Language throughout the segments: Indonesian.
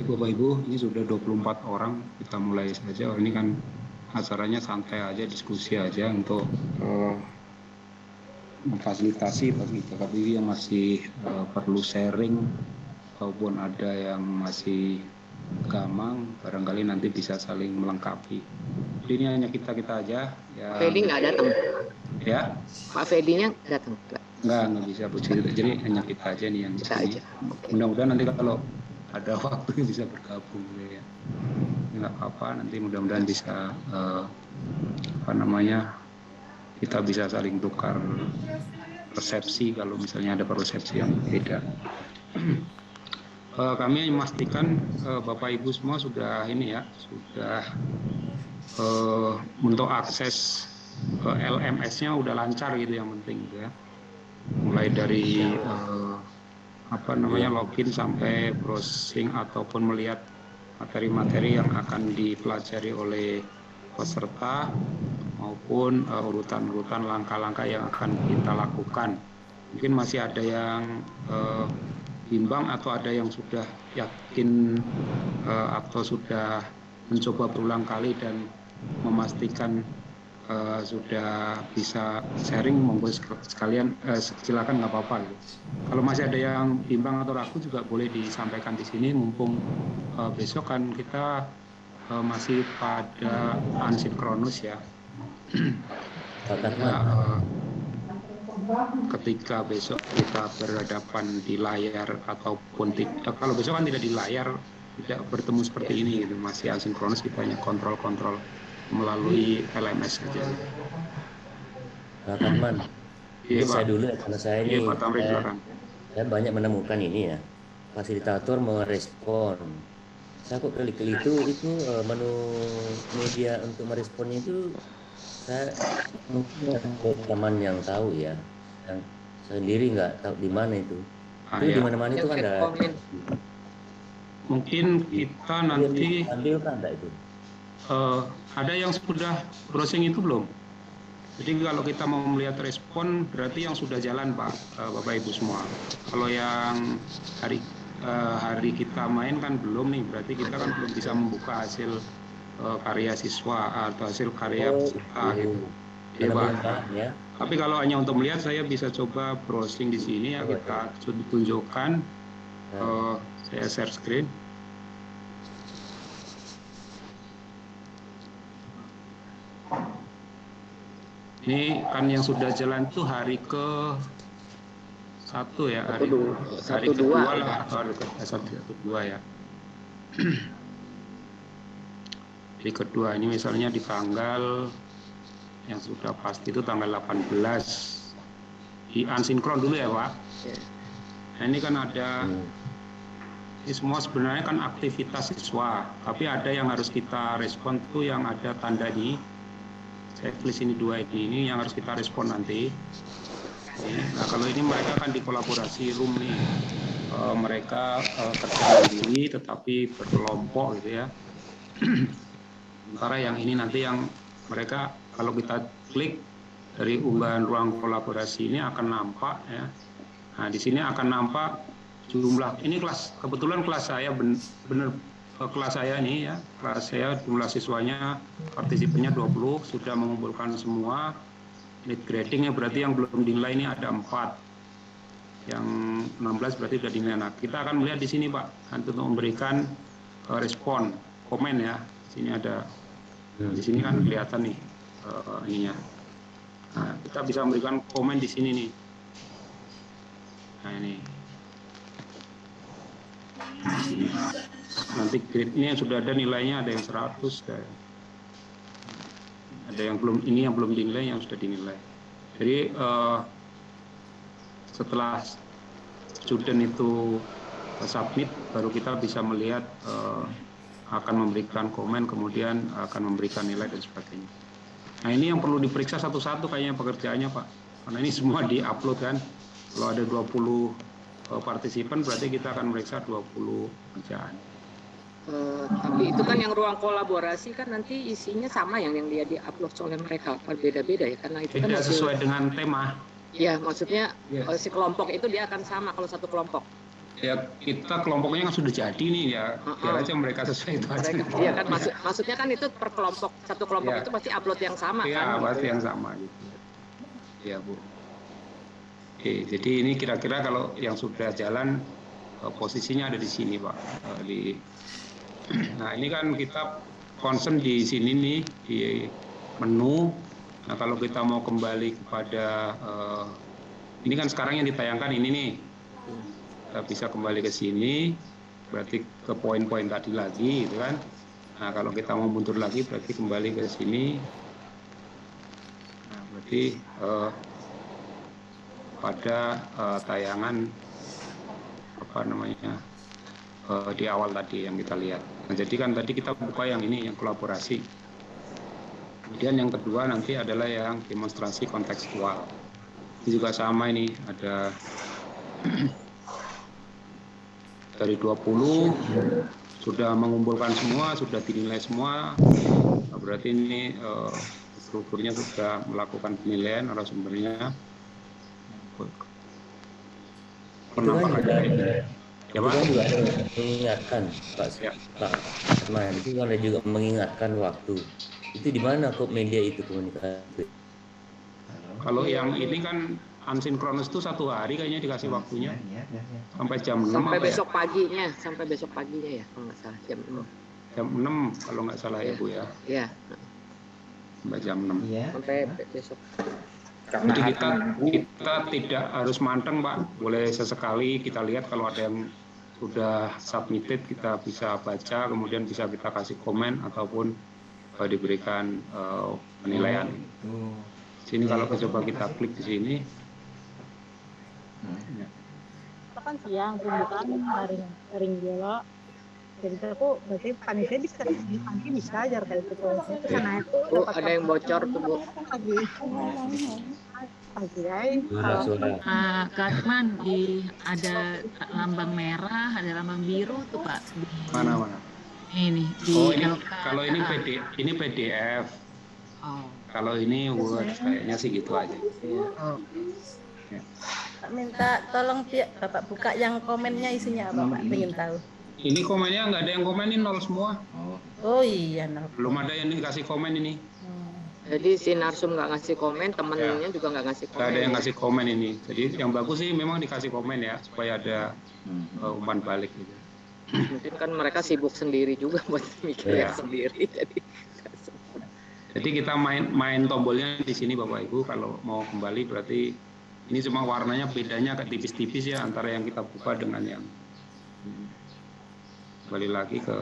Bapak Ibu, ini sudah 24 orang, kita mulai saja. Ini kan acaranya santai aja, diskusi aja untuk memfasilitasi bagi Bapak Ibu yang masih perlu sharing ataupun ada yang masih gamang, barangkali nanti bisa saling melengkapi. Jadi ini hanya kita-kita aja. Pak Fedi nggak datang. Ya? Pak Fedinya datang. Nggak bisa Bu. Jadi hanya kita aja nih yang di sini. Mudah-mudahan nanti kalau ada waktu bisa bergabung ya. Nggak apa-apa, nanti mudah-mudahan bisa kita bisa saling tukar persepsi kalau misalnya ada persepsi yang berbeda. Kami memastikan Bapak Ibu semua sudah sudah untuk akses LMS-nya udah lancar gitu, yang penting gitu ya. Mulai dari login sampai browsing ataupun melihat materi-materi yang akan dipelajari oleh peserta maupun urutan-urutan langkah-langkah yang akan kita lakukan. Mungkin masih ada yang bimbang atau ada yang sudah yakin atau sudah mencoba berulang kali dan memastikan sudah bisa sharing, monggo sekalian silakan, nggak apa-apa gitu. Kalau masih ada yang bimbang atau ragu juga boleh disampaikan di sini, mumpung besok kan kita masih pada ansinkronus ya. Ketika besok kita berhadapan di layar ataupun kalau besok kan tidak di layar, tidak bertemu seperti ini gitu, masih asinkronus, kita hanya kontrol melalui LMS saja. Pak Katman, saya dulu karena saya ini saya banyak menemukan ini ya, fasilitator merespon. Saya kok klik-klik itu menu media untuk meresponnya itu saya mungkin ada teman yang tahu ya, yang sendiri nggak tahu di mana itu. Itu di mana-mana itu kan ada. Mungkin kita nanti ambil kan ada itu. Ada yang sudah browsing itu belum? Jadi kalau kita mau melihat respon berarti yang sudah jalan Pak, Bapak Ibu semua. Kalau yang hari kita main kan belum nih, berarti kita kan belum bisa membuka hasil karya siswa atau hasil karya peserta gitu. Ya, Pak. Ya. Tapi kalau hanya untuk melihat, saya bisa coba browsing di sini ya, kita tunjukkan. Saya share screen. Ini kan yang sudah jalan itu hari ke-1 ya, hari kedua lah, hari ke-1 ya. Hari kedua ini misalnya di tanggal yang sudah pasti itu tanggal 18, di unsinkron dulu ya Pak. Nah ini kan ada, ini semua sebenarnya kan aktivitas siswa, tapi ada yang harus kita respon tuh yang ada tanda di saya tulis ini 2 ini yang harus kita respon nanti. Nah kalau ini mereka akan dikolaborasi room nih, mereka kerja sendiri tetapi berkelompok gitu ya. Sementara yang ini nanti yang mereka kalau kita klik dari unggahan ruang kolaborasi ini akan nampak ya. Nah di sini akan nampak jumlah, ini kebetulan kelas saya benar kelas saya ini ya, kelas saya jumlah siswanya partisipannya 20, sudah mengumpulkan semua. Need gradingnya berarti yang belum dinilai ini ada 4, yang 16 berarti sudah dinilai. Nah kita akan melihat di sini Pak, untuk memberikan respon komen ya. Sini ada, di sini kan kelihatan nih ininya. Nah kita bisa memberikan komen di sini nih. Nah ini. Nanti grade-nya sudah ada nilainya, ada yang 100, ada yang belum, ini yang belum dinilai, yang sudah dinilai. Jadi setelah student itu submit, baru kita bisa melihat akan memberikan komen, kemudian akan memberikan nilai dan sebagainya. Nah ini yang perlu diperiksa satu-satu kayaknya pekerjaannya Pak, karena ini semua di-upload kan. Kalau ada 20 partisipan berarti kita akan meriksa 20 pekerjaan. Tapi itu kan yang ruang kolaborasi kan nanti isinya sama yang dia di-upload oleh mereka, beda-beda ya, karena itu kan sesuai dengan tema. Iya, maksudnya si kelompok itu dia akan sama kalau satu kelompok. Ya kita kelompoknya kan sudah jadi nih ya, biar aja mereka sesuai itu aja. Iya kan, maksudnya kan itu per kelompok, satu kelompok itu pasti upload yang sama kan? Iya, pasti yang sama gitu. Ya Bu. Oke, jadi ini kira-kira kalau yang sudah jalan posisinya ada di sini Pak. Nah ini kan kita concern di sini nih di menu. Nah kalau kita mau kembali kepada ini kan sekarang yang ditayangkan ini nih. Kita bisa kembali ke sini, berarti ke poin-poin tadi lagi, gitu kan? Nah, kalau kita mau mundur lagi, berarti kembali ke sini. Nah, berarti pada tayangan apa namanya di awal tadi yang kita lihat. Nah, jadi kan tadi kita buka yang ini, yang kolaborasi. Kemudian yang kedua nanti adalah yang demonstrasi kontekstual. Ini juga sama ini, ada dari 20 sudah mengumpulkan semua, sudah dinilai semua. Berarti ini strukturnya sudah melakukan penilaian narasumbernya. Penampakan ya Pak? Juga ada mengingatkan Pak. Ya. Pak Atman, itu ada juga mengingatkan waktu. Itu di mana kok media itu komunikasi? Kalau yang ini kan unsinkronus itu 1 hari kayaknya dikasih waktunya sampai jam 6 sampai besok paginya, sampai besok paginya ya kalau nggak salah jam 6. Jam 6 kalau nggak salah ya Bu ya. Iya. Sampai jam 6. Iya. Sampai besok. Jadi kita tidak harus manteng Pak, boleh sesekali kita lihat kalau ada yang sudah submitted kita bisa baca, kemudian bisa kita kasih komen ataupun diberikan penilaian. Sini kalau coba kita klik di sini. Itu kan siang pembukaan ring bola. Jadi aku berarti panitia bisa pagi bisa ajar kayak gitu. Karena itu ada yang bocor tuh Bu. Pagi guys. Kak Atman, ada lambang merah, ada lambang biru tuh Pak. Mana? Ini di kalau ini PDF. Oh. Kalau ini Word kayaknya sih gitu aja. Oh. Ya. Minta tolong Bapak buka yang komennya isinya apa Pak? Pengen tahu. Ini komennya nggak ada yang komenin, 0 semua. Oh iya 0. Belum ada yang dikasih komen ini. Jadi si narsum nggak ngasih komen, temennya juga nggak ngasih komen. Nggak ada yang ngasih komen ini. Jadi yang bagus sih memang dikasih komen ya, supaya ada umpan balik gitu. Mungkin kan mereka sibuk sendiri juga buat mikirnya sendiri. Jadi kita main tombolnya di sini Bapak Ibu. Kalau mau kembali berarti ini cuma warnanya bedanya kayak tipis-tipis ya antara yang kita buka dengan yang kembali lagi ke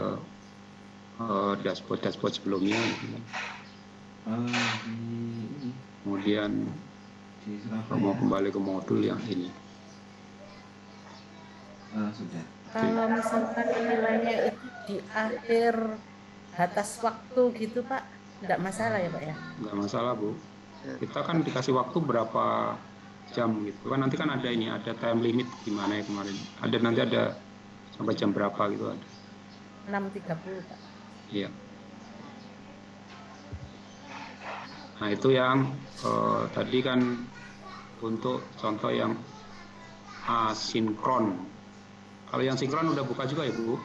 dashboard sebelumnya. Kemudian mau kembali ke modul yang ini. Sudah. Kalau misalkan nilainya itu di akhir batas waktu gitu Pak, nggak masalah ya Pak ya? Nggak masalah Bu. Kita kan dikasih waktu berapa jam gitu kan, nanti kan ada ini, ada time limit gimana ya kemarin. Nanti ada sampai jam berapa gitu ada. 6.30 Pak. Iya. Nah itu yang tadi kan untuk contoh yang asinkron. Kalau yang sinkron udah buka juga ya Bu?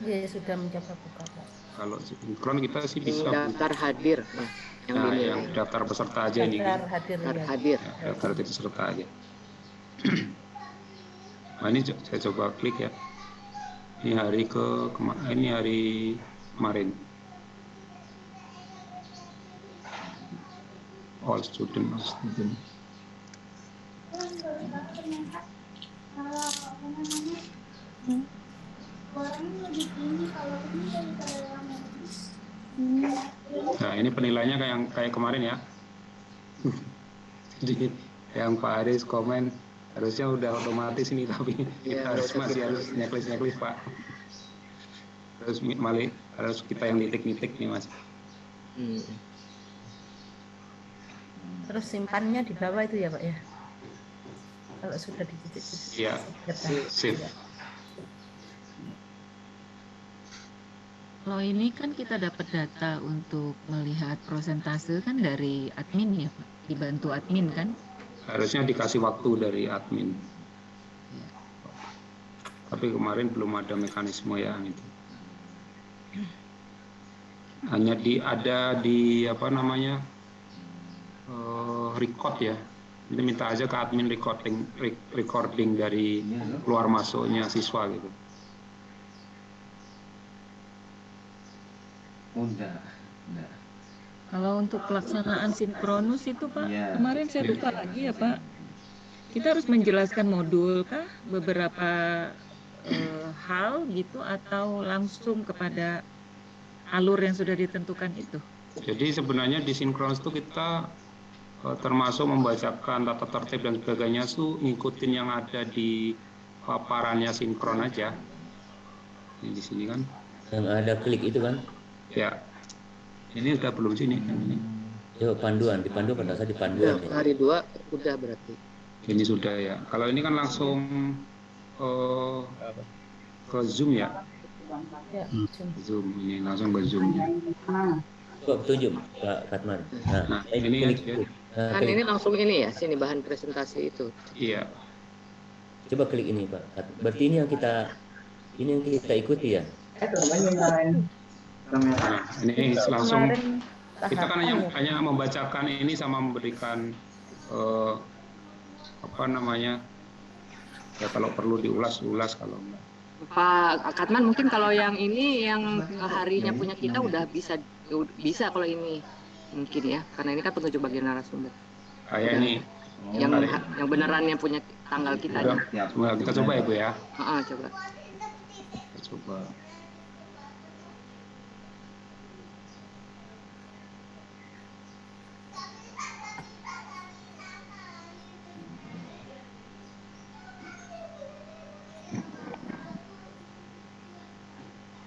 Iya sudah mencoba buka Pak. Kalau sinkron kita sih bisa daftar hadir. Yang daftar peserta aja ini. Daftar hadir. Ya, daftar peserta aja. Nah ini saya coba klik ya. Ini hari ini hari kemarin. All student. Nah ini penilaiannya kayak kemarin ya. Jadi yang Pak Aris komen harusnya udah otomatis ini, tapi kita masih harus nyeklis Pak. Harus kita yang nitik-nitik nih Mas. Terus simpannya di bawah itu ya Pak ya? Kalau sudah dititik. Iya. Sip. Kalau ini kan kita dapat data untuk melihat prosentase kan dari admin ya Pak, dibantu admin kan? Harusnya dikasih waktu dari admin. Tapi kemarin belum ada mekanisme yang itu. Hanya ada di apa namanya record ya. Ini minta aja ke admin recording dari keluar masuknya siswa gitu. Enggak. Kalau untuk pelaksanaan sinkronus itu Pak, kemarin saya lupa lagi ya Pak. Kita harus menjelaskan modul kah, beberapa hal gitu, atau langsung kepada alur yang sudah ditentukan itu? Jadi sebenarnya di sinkronus itu kita termasuk membacakan tata tertib dan sebagainya itu ngikutin yang ada di paparannya sinkron aja. Ini di sini kan. Yang ada klik itu kan? Ya. Ini udah belum sini. Ini. Yo, panduan, di panduan pada saat di panduan. Ya, hari 2 udah berarti. Ini sudah ya. Kalau ini kan langsung ke Zoom ya. Zoom ini langsung ke Zoom. Coba tunjuk Pak Katman. Nah, ini klik. Kan ini langsung ini ya, sini bahan presentasi itu. Iya. Coba klik ini Pak. Berarti ini yang kita ikuti ya. Nah, ini langsung kita kan hanya membacakan ini sama memberikan apa namanya ya, kalau perlu diulas kalau enggak. Pak Katman, mungkin kalau yang ini yang harinya punya kita udah bisa kalau ini mungkin ya, karena ini kan petunjuk bagian narasumber. Kayak ini yang beneran yang punya tanggal kita. Kita coba ya Bu ya. Coba. Kita coba.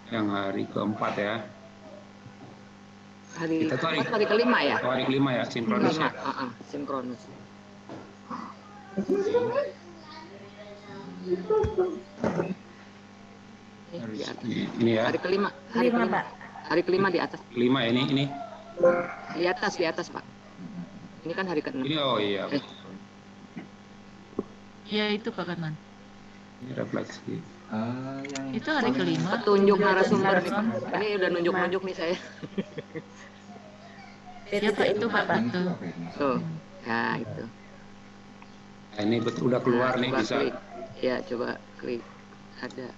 Yang hari keempat ya. Hari kelima ya? Hari kelima ya, sinkronus ya. Sinkronus. Ini ya. Hari kelima. Hari kelima di atas. Kelima ya, ini. Di atas Pak. Ini kan hari ke-6. Ini iya. Ya itu Pak Katman. Ini refleksi. Itu hari kelima. Petunjuk narasumber. Ini udah nunjuk-nunjuk nih saya. Ya Pak, itu Pak betul. Tuh, ya itu. Nah, ini betul udah keluar nih, bisa. Klik. Ya coba klik. Ada.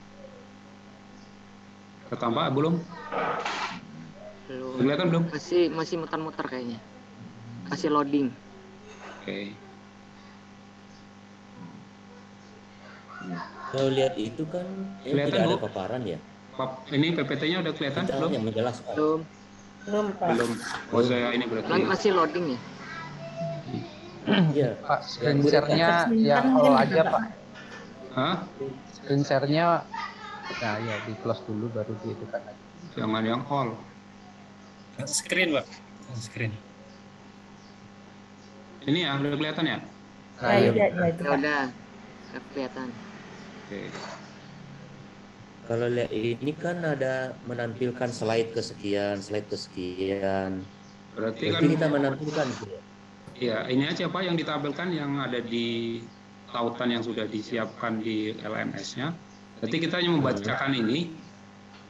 Ketambah belum? Belum. Kelihatan belum? Masih muter-muter kayaknya. Masih loading. Oke. Kalau lihat itu kan Kelihatan, tidak ada Bu? paparan ya. Ini PPT-nya udah kelihatan Kita belum? hanya menjelaskan. Belum. Oh, saya ini berarti. Masih loading ya? Iya. Pak, screen share-nya ya all aja Pak. Hah? Screen share-nya nah ya di close dulu baru dihidupkan lagi. Jangan yang all. Screen Pak. Screen. Ini ya, udah kelihatan ya? Nah, ya, Udah kelihatan. Oke. Kalau lihat ini kan ada menampilkan slide kesekian. Berarti kan kita menampilkan gitu ya. ya, ini aja Pak yang ditampilkan yang ada di tautan yang sudah disiapkan di LMS-nya. Berarti kita hanya membacakan ini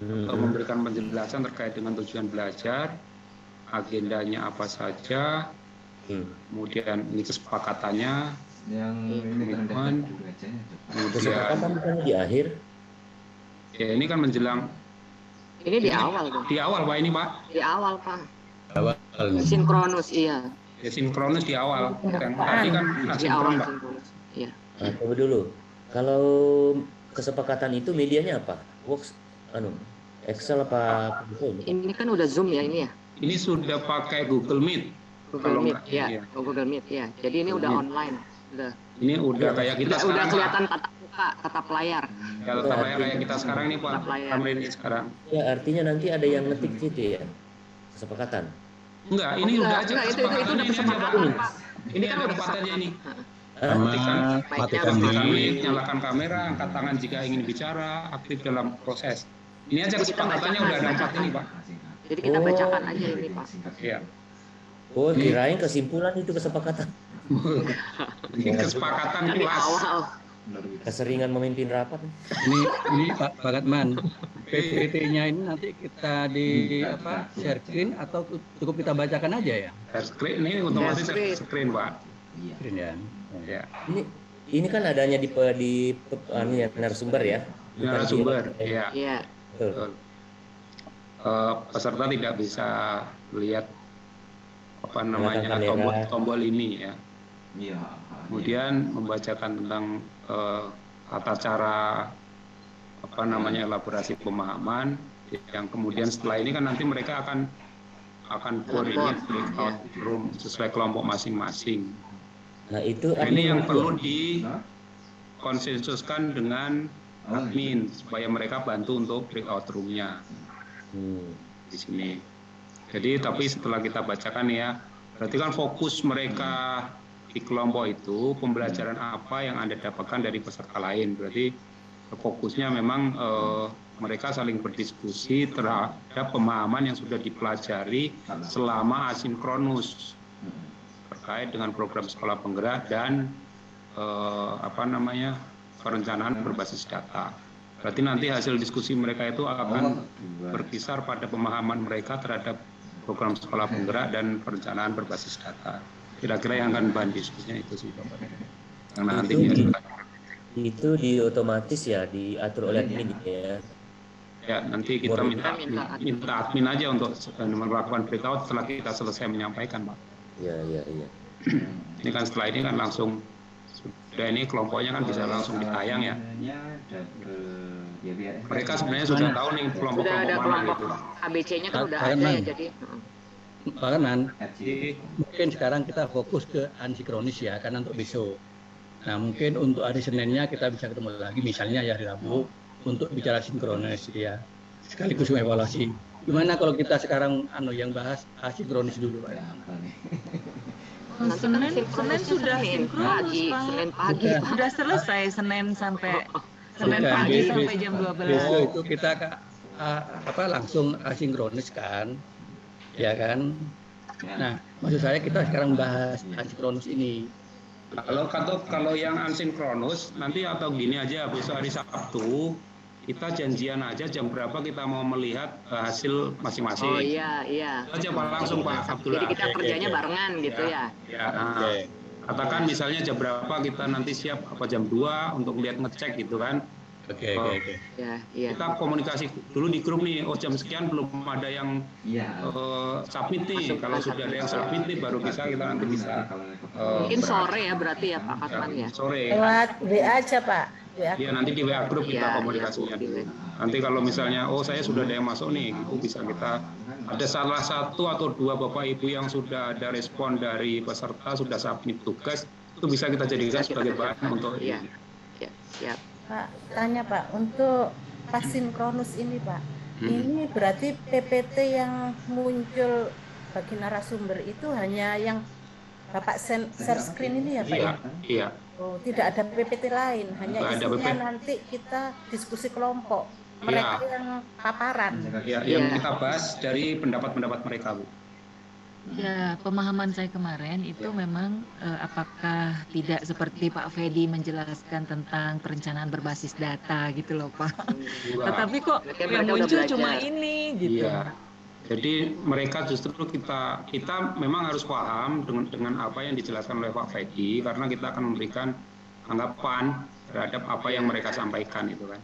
atau memberikan penjelasan terkait dengan tujuan belajar, agendanya apa saja, kemudian ini kesepakatannya, yang ini komitmen, Kesepakatan bukan di akhir. Ya ini kan menjelang. Ini di awal dong. Di awal Pak ini Pak. Di awal Pak. Awal. Sinkronus iya. Ya sinkronus di awal. Yang tadi kan Di awal asinkron Pak. sinkronus. Iya. Nah, tunggu dulu. Kalau kesepakatan itu medianya apa? Works, Excel apa? Ini kan udah Zoom ya ini ya. Ini sudah pakai Google Meet. Google Meet enggak, ya. iya. Google Meet ya. Jadi ini udah online. Ini udah kayak kita sekarang. Udah kelihatan tatap layar. Ya, tatap layar kayak kita sekarang nih Pak. Kamera ini sekarang. Ya artinya nanti ada yang ngetik situ ya. Kesepakatan. Enggak, ini udah aja Itu udah kesepakatan Pak. Ini kan udah patennya ini. Matikan mic, nyalakan kamera, angkat tangan jika ingin bicara, aktif dalam proses. Ini aja kesepakatannya udah ada 4 ini Pak. Jadi kita bacakan aja ini Pak. Iya. Oh, kirain kesimpulan itu kesepakatan. Ini kesepakatan Dari kelas. awal. keseringan memimpin rapat. Ini Pak Katman, PPT-nya ini nanti kita share screen atau cukup kita bacakan aja ya? Share screen ini otomatis share screen, Pak. Screen ya. Ya. Ini kan adanya di narasumber ya. Narasumber, ya. Iya. Betul. Peserta tidak bisa melihat tombol ini ya. Kemudian membacakan tentang tata cara elaborasi pemahaman, yang kemudian setelah ini kan nanti mereka akan koordinat breakout room sesuai kelompok masing-masing. Nah itu ini yang perlu dikonsensuskan dengan admin supaya mereka bantu untuk breakout room-nya di sini. Jadi tapi setelah kita bacakan ya, berarti kan fokus mereka di kelompok itu pembelajaran apa yang Anda dapatkan dari peserta lain. Berarti fokusnya memang mereka saling berdiskusi terhadap pemahaman yang sudah dipelajari selama asinkronus terkait dengan program sekolah penggerak dan perencanaan berbasis data. Berarti nanti hasil diskusi mereka itu akan berkisar pada pemahaman mereka terhadap program sekolah penggerak dan perencanaan berbasis data. Kira-kira yang akan bahan diskusinya itu sih, Bapak. Yang nanti itu di otomatis ya diatur oleh admin ya. Ya, nanti kita minta admin aja untuk melakukan breakout setelah kita selesai menyampaikan, Pak. Iya. Ini kan setelah ini kan langsung sudah ini kelompoknya kan bisa langsung ditayang ya. Mereka sebenarnya sudah tahu nih kelompok-kelompok mana gitu. ABC-nya kan udah ada ya, jadi. Pak Kanan, mungkin sekarang kita fokus ke ansinkronis ya, karena untuk besok. Nah mungkin untuk hari Seninnya kita bisa ketemu lagi, misalnya ya hari Rabu untuk bicara sinkronis ya, sekaligus evaluasi. Gimana kalau kita sekarang yang bahas asinkronis dulu, Pak? Senin sudah sinkronus, Pak. Senin pagi. Sudah selesai Senin sampai pagi sampai jam 12. Besok itu kita langsung asinkronis kan, ya kan? Nah, maksud saya kita sekarang bahas asinkronus ini. Kalau yang asinkronus nanti atau gini aja, besok hari Sabtu kita janjian aja jam berapa kita mau melihat hasil masing-masing. Oh iya. Aja Pak, langsung Pak Abdullah. Jadi kita kerjanya barengan gitu ya. Katakan misalnya jam berapa kita nanti siap, jam 2 untuk lihat ngecek gitu kan. Oke. Ya. Kita komunikasi dulu di grup nih, jam sekian belum ada yang submit nih. Kalau sudah ada yang submit nih baru kita nanti bisa. Mungkin sore ya berarti ya Pak Katman ya. Sore. Lewat WA aja Pak. Iya, nanti di WA grup kita komunikasinya dulu. Nanti kalau misalnya saya sudah ada yang masuk nih, itu bisa kita ada salah satu atau dua Bapak Ibu yang sudah ada respon dari peserta sudah submit tugas, itu bisa kita jadikan sebagai bahan untuk ini. Siap. Pak, tanya Pak, untuk asinkronus ini Pak, ini berarti PPT yang muncul bagi narasumber itu hanya yang Bapak share screen ini ya Pak? Iya. Oh, tidak ada PPT lain, hanya isinya nanti kita diskusi kelompok. Mereka yang paparan. Ya, yang kita bahas dari pendapat-pendapat mereka, Bu. Ya, pemahaman saya kemarin itu memang apakah tidak seperti Pak Fedi menjelaskan tentang perencanaan berbasis data gitu loh Pak. Tetapi kok yang muncul cuma ini gitu. Iya. Jadi mereka justru kita memang harus paham dengan apa yang dijelaskan oleh Pak Fedi, karena kita akan memberikan anggapan terhadap apa yang mereka sampaikan itu kan.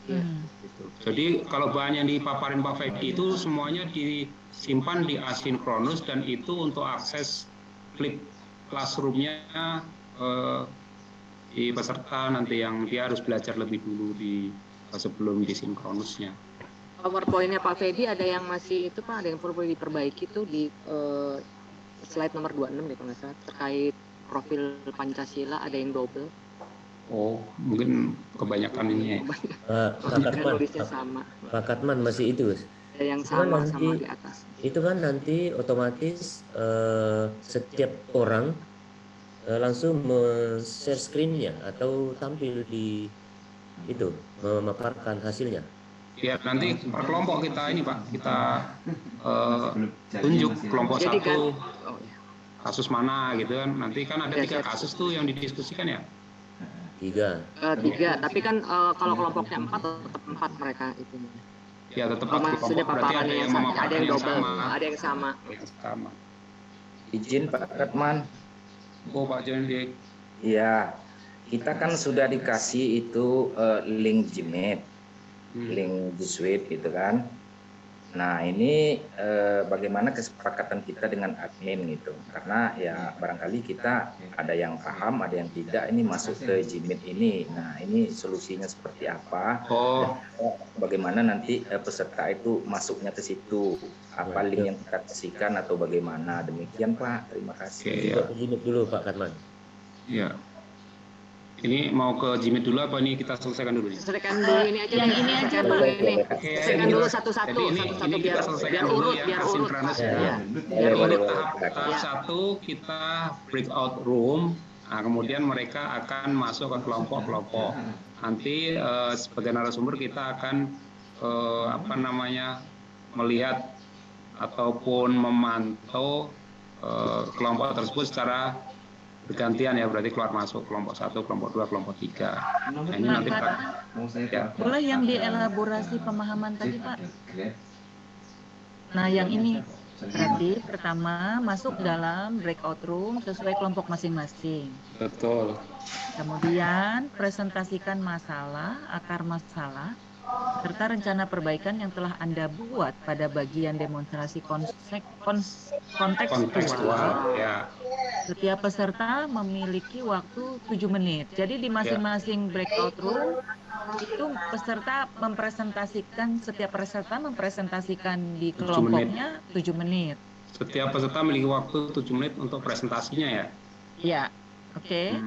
Gitu. Jadi kalau bahan yang dipaparin Pak Fedi itu semuanya disimpan di asinkronus dan itu untuk akses flip classroom-nya di peserta nanti yang dia harus belajar lebih dulu sebelum disinkronusnya. PowerPoint-nya Pak Fedi ada yang masih itu Pak, ada yang perlu diperbaiki tuh di slide nomor 26 deh kalau nggak salah, terkait profil Pancasila ada yang double. Oh, mungkin kebanyakan ini ya. Pak Katman masih itu. Ada yang sama di atas. Itu kan nanti otomatis setiap orang langsung share screen-nya atau tampil di itu memaparkan hasilnya. Ya, nanti per kelompok kita ini Pak, kita tunjuk kelompok satu kasus mana gitu kan. Nanti kan ada 3 kasus tuh yang didiskusikan ya. 3. 3, tapi kan kalau kelompoknya 4 tetap 4 mereka itu. Ya tetap maksudnya paparannya yang sama, ada yang double, ada yang sama. Izin Pak Katman. Oh Pak Jondi. Iya, kita kan sudah dikasih itu link Gmeet, link G Suite gitu kan. Nah ini bagaimana kesepakatan kita dengan admin gitu, karena ya barangkali kita ada yang paham, ada yang tidak, ini masuk ke Gmeet ini. Nah ini solusinya seperti apa? Bagaimana nanti peserta itu masuknya ke situ? Apa link yang kita kasihkan atau bagaimana? Demikian Pak, terima kasih. Gmeet dulu Pak Katman. Iya. Ini mau ke Gmeet dulu apa nih kita selesaikan dulu nih? Selesaikan dulu ini aja. Yang ini aja Pak. Selesaikan dulu satu-satu biar urut. Jadi tahap 1 kita breakout room. Nah, kemudian mereka akan masuk ke kelompok-kelompok. Nanti sebagai narasumber kita akan melihat ataupun memantau kelompok tersebut secara bergantian ya, berarti keluar masuk kelompok 1, kelompok 2, kelompok 3. Nah, ini nanti Pak. Ya. Boleh yang dielaborasi pemahaman tadi Pak? Nah yang ini berarti pertama masuk dalam breakout room sesuai kelompok masing-masing. Betul. Kemudian presentasikan masalah, akar masalah, serta rencana perbaikan yang telah Anda buat pada bagian demonstrasi kontekstual. Ya. Setiap peserta memiliki waktu 7 menit. Jadi di masing-masing breakout room itu setiap peserta mempresentasikan di kelompoknya 7 menit. Setiap peserta memiliki waktu 7 menit untuk presentasinya ya? Iya, oke.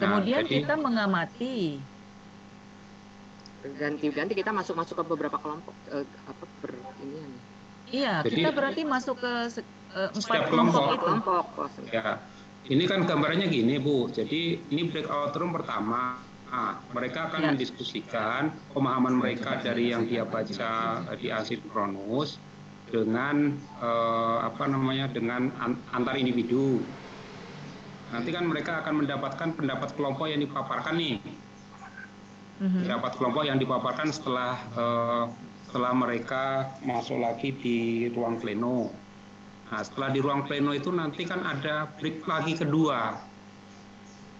Kemudian kita mengamati. Ganti-ganti kita masuk ke beberapa kelompok. Iya, jadi, kita berarti masuk ke 4 kelompok itu. Ya, ini kan gambarannya gini Bu. Jadi ini breakout room pertama. Nah, mereka akan mendiskusikan pemahaman mereka dari yang dia baca di asinkronus dengan dengan antar individu. Nanti kan mereka akan mendapatkan pendapat kelompok yang dipaparkan nih. Pendapat kelompok yang dipaparkan setelah mereka masuk lagi di ruang pleno. Nah, setelah di ruang pleno itu nanti kan ada break lagi kedua.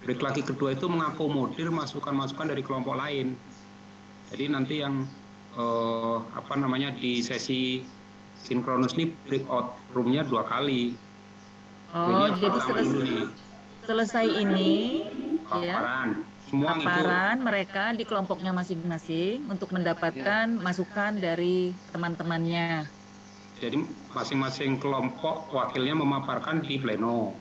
Break lagi kedua itu mengakomodir masukan-masukan dari kelompok lain. Jadi nanti yang di sesi sinkronus ini breakout room-nya 2 kali. Oh, jadi selesai ini paparan. Semua paparan mereka di kelompoknya masing-masing untuk mendapatkan masukan dari teman-temannya. Jadi masing-masing kelompok wakilnya memaparkan di pleno.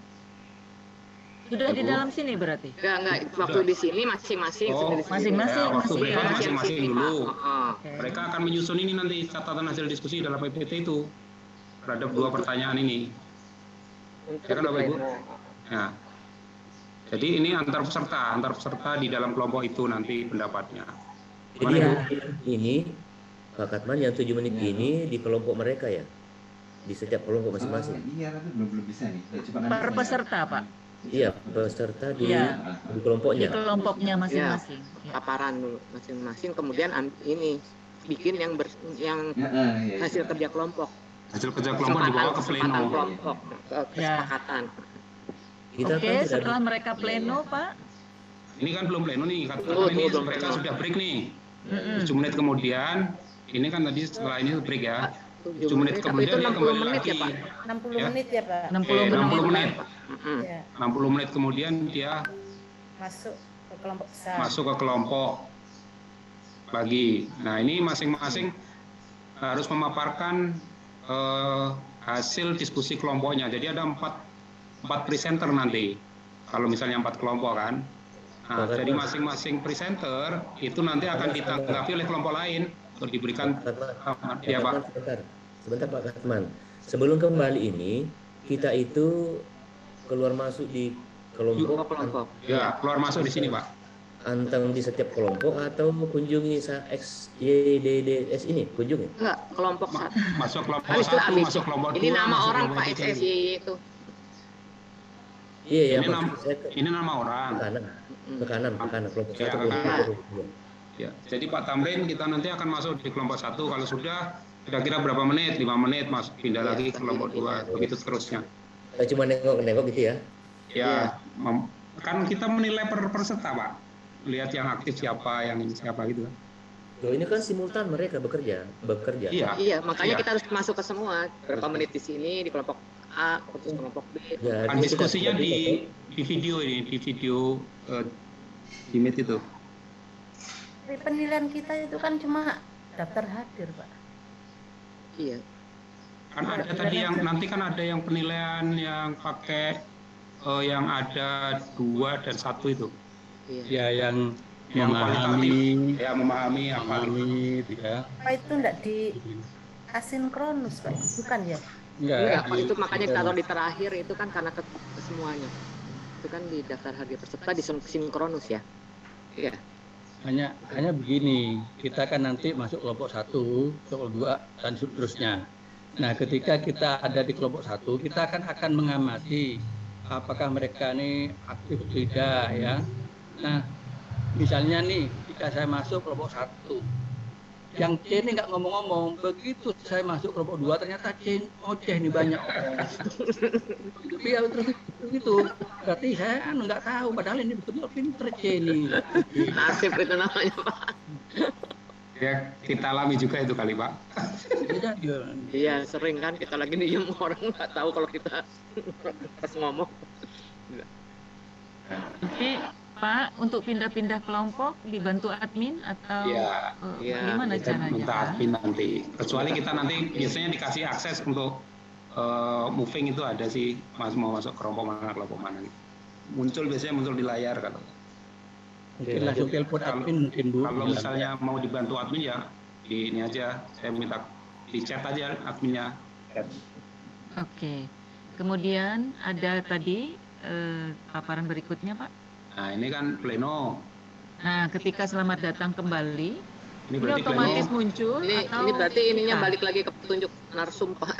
Sudah di dalam sini berarti? Enggak, waktu di sini masing-masing. Masing-masing dulu. Mereka akan menyusun ini nanti catatan hasil diskusi dalam PPT itu terhadap 2 pertanyaan ini. Ya kan Bapak Ibu? Ya. Jadi ini antar peserta di dalam kelompok itu nanti pendapatnya. Jadi ini Pak Katman yang 7 menit ini di kelompok mereka ya? Di setiap kelompok masing-masing? Iya, tapi belum bisa nih. Per peserta Pak? Iya, peserta di kelompoknya. Di kelompoknya masing-masing. Ya, paparan dulu masing-masing, kemudian ini bikin yang hasil kerja kelompok. Hasil kerja kelompok dibawa ke pleno. Kesepakatan. Oke, setelah mereka pleno, Pak. Ini kan belum pleno nih, mereka sudah break nih. 7 menit kemudian, ini kan tadi setelah ini break ya. 7 menit kemudian dia kembali lagi. 60 menit ya Pak? 60 menit. 60 menit kemudian dia masuk ke kelompok besar. Masuk ke kelompok lagi. Nah ini masing-masing harus memaparkan hasil diskusi kelompoknya. Jadi ada 4 presenter nanti. Kalau misalnya 4 kelompok kan. Nah, jadi masing-masing presenter itu nanti akan ditanggapi oleh kelompok lain untuk diberikan ya Pak. Sebentar Pak Katman. Sebelum kembali ini kita itu keluar masuk di kelompok. Ya, keluar masuk di sini Pak. Anteng di setiap kelompok atau kunjungi X, Y, D, D, S ini kunjungi? Enggak, kelompok masuk kelompok 1, masuk kelompok 2. Ini nama orang Pak XSY itu. Iya, ini nama orang. Ke kanan kelompok ya, 1. Ya, jadi Pak Tamrin kita nanti akan masuk di kelompok 1 kalau sudah kira-kira berapa menit, 5 menit masuk pindah lagi ke kelompok 2 begitu seterusnya. Kita cuma nengok gitu ya. Ya, kan kita menilai per peserta Pak. Lihat yang aktif siapa, yang ini siapa gitu kan. Loh, ini kan simultan mereka bekerja. Iya, makanya kita harus masuk ke semua. Berapa menit di sini di kelompok A, terus kelompok B. Ya, kan diskusinya di video ini, di video di Meet itu. Penilaian kita itu kan cuma daftar hadir, Pak. Iya. Kan ada tadi yang nanti kan ada yang penilaian yang pakai yang ada 2 dan 1 itu. Iya, yang memahami apa gitu ya. Apa itu enggak di asinkronus, Pak? Bukan ya? Enggak, Pak, itu makanya kalau di terakhir itu kan karena ke semuanya. Itu kan di daftar hadir peserta di sinkronus ya. Iya. Hanya begini, kita kan nanti masuk kelompok 1, kelompok 2 dan seterusnya. Nah, ketika kita ada di kelompok 1, kita akan mengamati apakah mereka ini aktif atau tidak ya. Nah, misalnya nih, ketika saya masuk kelompok 1, yang C ini nggak ngomong-ngomong, begitu saya masuk kelompok 2 ternyata C oceh nih banyak. Ya terus begitu, berarti saya nggak tahu, padahal ini betul-betul pinter C ini. Nasib itu namanya Pak. Ya, kita alami juga itu kali Pak. Iya, sering kan kita lagi diem orang nggak tahu kalau kita pas ngomong. Oke, Pak, untuk pindah-pindah kelompok dibantu admin atau gimana caranya? Minta admin nanti. Kecuali kita nanti biasanya dikasih akses untuk moving itu ada sih, mau masuk kelompok mana gitu. Biasanya muncul di layar kalau. Mungkin langsung telepon admin mungkin Bu. Kalau misalnya mau dibantu admin ya ini aja, saya minta di chat aja adminnya. Oke. Kemudian ada tadi paparan berikutnya Pak. Nah ini kan pleno. Nah ketika selamat datang kembali, ini otomatis pleno. Muncul ini, atau ini berarti ininya balik lagi ke petunjuk narsum Pak.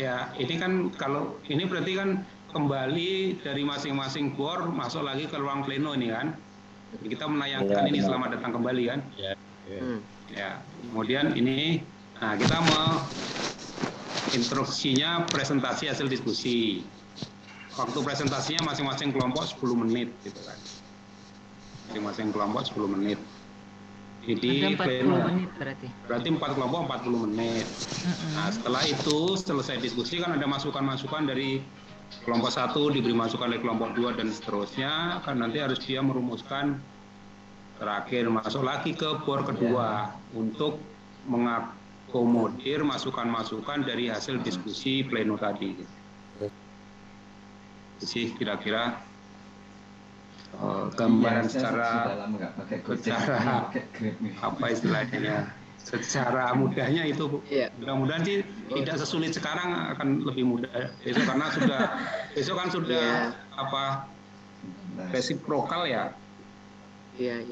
Ya ini kan kalau ini berarti kan kembali dari masing-masing bor masuk lagi ke ruang pleno ini kan. Jadi kita menayangkan ini selamat datang kembali kan. Ya. Kemudian ini, nah kita mau instruksinya presentasi hasil diskusi. Waktu presentasinya masing-masing kelompok 10 menit gitu kan. Masing-masing kelompok 10 menit. Jadi pleno menit berarti 4 kelompok 40 menit. Nah, setelah itu selesai diskusi kan ada masukan-masukan dari kelompok 1 diberi masukan dari kelompok 2 dan seterusnya, kan nanti harus dia merumuskan terakhir masuk lagi ke bor kedua untuk mengakomodir masukan-masukan dari hasil diskusi pleno tadi. Sih kira-kira gambaran secara apa istilahnya, secara mudahnya itu Bu. Mudah-mudahan sih tidak sesulit sekarang, akan lebih mudah besok karena besok kan sudah apa resiprokal ya. Iya.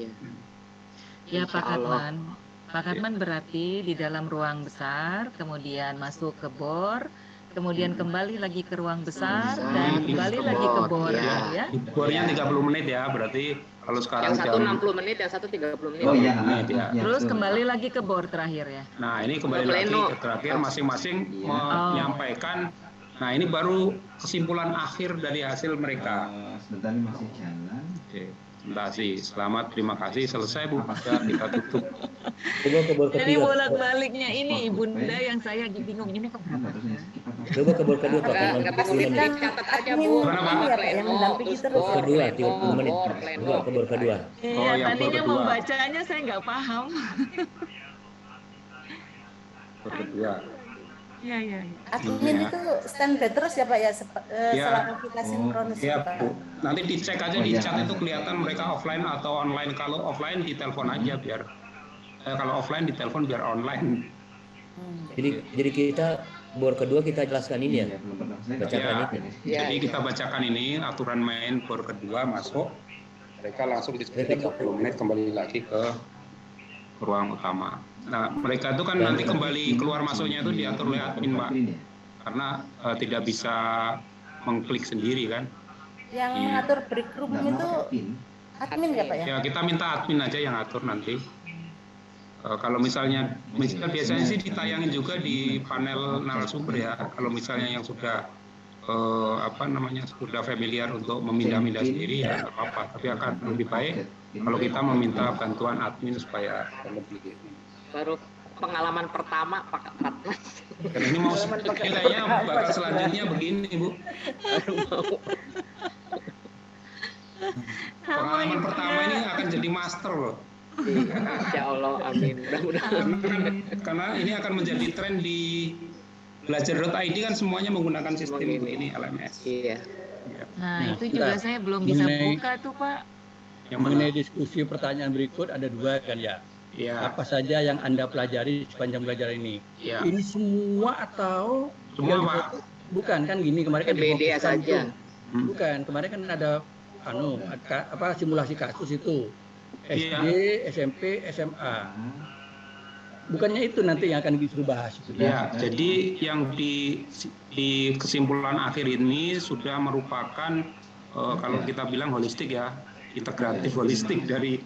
Ya Pak Katman. Pak Katman berarti di dalam ruang besar, kemudian masuk ke bor, kemudian kembali lagi ke ruang besar dan kembali lagi ke bor ya. Bornya 30 menit ya, berarti kalau sekarang yang satu 60 menit, yang satu 30 menit. Oh iya. Terus kembali lagi ke bor terakhir ya. Nah, ini kembali lagi ke terakhir masing-masing menyampaikan. Nah, ini baru kesimpulan akhir dari hasil mereka. Sebentar ini masih jalan. Oke. Selamat, terima kasih, selesai Bu, kita tutup. Jadi bolak-baliknya ini Ibunda yang saya bingung ini keberapa? Coba ke bor kedua Pak. Catat aja Bu. Yang mendampingi terus. Kedua 30 menit. Kedua ke bor kedua. Iya, tadinya membacanya saya nggak paham. Bor kedua. Iya. Admin itu standby terus ya Pak ya selama kita sinkronus ya Pak. Nanti dicek aja di chat itu kelihatan mereka offline atau online. Kalau offline ditelepon aja biar kalau offline ditelepon biar online. Jadi kita bor kedua kita jelaskan ini ya. Bacakan ini. Jadi kita bacakan ini aturan main bor kedua masuk. Mereka langsung diskusi 30 menit kembali lagi ke ruang utama. Nah, mereka itu kan nanti kembali keluar masuknya itu diatur oleh admin Pak, karena tidak bisa mengklik sendiri kan. Yang mengatur break room itu admin ya Pak ya? Ya kita minta admin aja yang atur nanti. Kalau misalnya biasanya sih ditayangin juga di panel narasumber ya. Kalau misalnya yang sudah sudah familiar untuk memindah-mindah sendiri ya nggak apa-apa. Tapi akan lebih baik kalau kita meminta bantuan admin supaya lebih. Baru pengalaman pertama Pak Ratnas. Dan ini mau kayaknya bakal selanjutnya begini Bu. Pengalaman pertama ini akan jadi master loh. Insya Allah, amin. Mudah-mudahan. Karena ini akan menjadi tren di belajar.id kan semuanya menggunakan sistem ini LMS. Iya. Nah, itu juga saya belum bisa buka tuh Pak. Yang mengenai diskusi pertanyaan berikut ada 2 kan ya. Ya. Apa saja yang Anda pelajari sepanjang belajar ini? Ya. Ini semua atau semua Pak? Bukan kan gini kemarin kan BDA saja. Bukan, kemarin kan ada simulasi kasus itu. SD, SMP, SMA. Bukannya itu nanti yang akan disuruh bahas itu. Ya, jadi yang di kesimpulan akhir ini sudah merupakan kalau kita bilang holistik ya, integratif holistik dari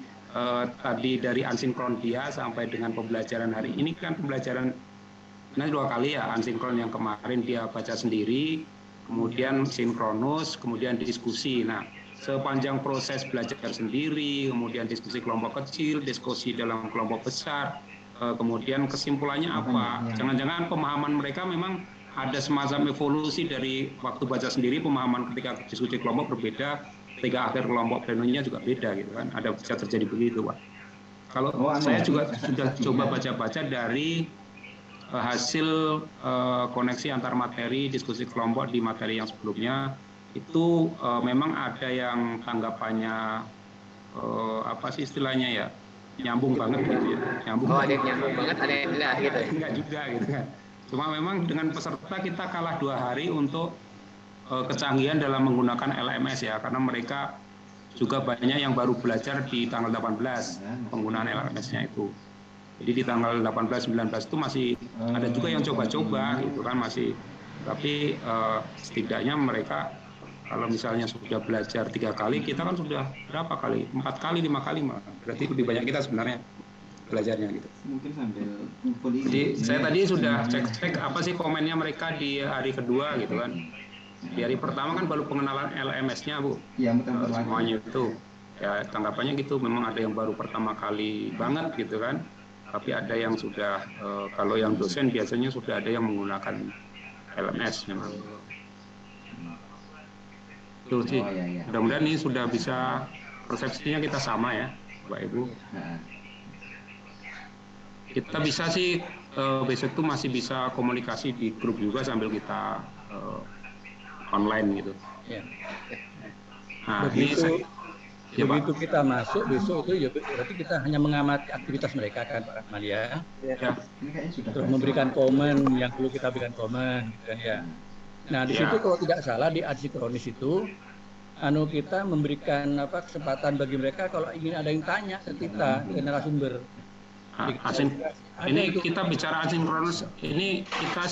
tadi dari asinkron dia sampai dengan pembelajaran hari ini kan pembelajaran ini 2 kali ya, asinkron yang kemarin dia baca sendiri, kemudian sinkronus, kemudian diskusi. Nah, sepanjang proses belajar sendiri, kemudian diskusi kelompok kecil, diskusi dalam kelompok besar, kemudian kesimpulannya apa? Jangan-jangan pemahaman mereka memang ada semacam evolusi dari waktu baca sendiri, pemahaman ketika diskusi kelompok berbeda, ketika akhir kelompok plenonya juga beda gitu kan. Ada bisa terjadi begitu Pak. Kalau saya juga sudah coba baca-baca dari hasil koneksi antar materi diskusi kelompok di materi yang sebelumnya. Itu memang ada yang tanggapannya apa sih istilahnya ya, nyambung banget gitu ya, nyambung. Ada yang nyambung banget, ada yang enggak gitu. Enggak juga gitu kan. Cuma memang dengan peserta kita kalah 2 hari untuk kecanggihan dalam menggunakan LMS ya, karena mereka juga banyak yang baru belajar di tanggal 18 penggunaan LMS-nya itu. Jadi di tanggal 18, 19 itu masih ada juga yang coba-coba gitu kan masih. Tapi setidaknya mereka kalau misalnya sudah belajar 3 kali, kita kan sudah berapa kali? 4 kali, 5 kali malah. Berarti lebih banyak kita sebenarnya belajarnya gitu. Mungkin sambil ngumpul ini. Jadi saya tadi sudah cek apa sih komennya mereka di hari kedua gitu kan. Di hari pertama kan baru pengenalan LMS-nya Bu. Iya, betul. Semuanya itu. Ya tanggapannya gitu, memang ada yang baru pertama kali banget gitu kan. Tapi ada yang sudah, kalau yang dosen biasanya sudah ada yang menggunakan LMS memang. Tuh sih, mudah-mudahan ini sudah bisa, persepsinya kita sama ya, Bapak Ibu. Kita bisa sih, besok itu masih bisa komunikasi di grup juga sambil kita online gitu. Nah, begitu kita masuk besok itu ya berarti kita hanya mengamati aktivitas mereka kan Pak Akmal ya. Terus memberikan komen yang perlu kita berikan komen kan ya. Nah di situ kalau tidak salah di asinkronis itu kita memberikan kesempatan bagi mereka kalau ingin ada yang tanya ke kita ke narasumber. Ini kita bicara asinkronus, ini kita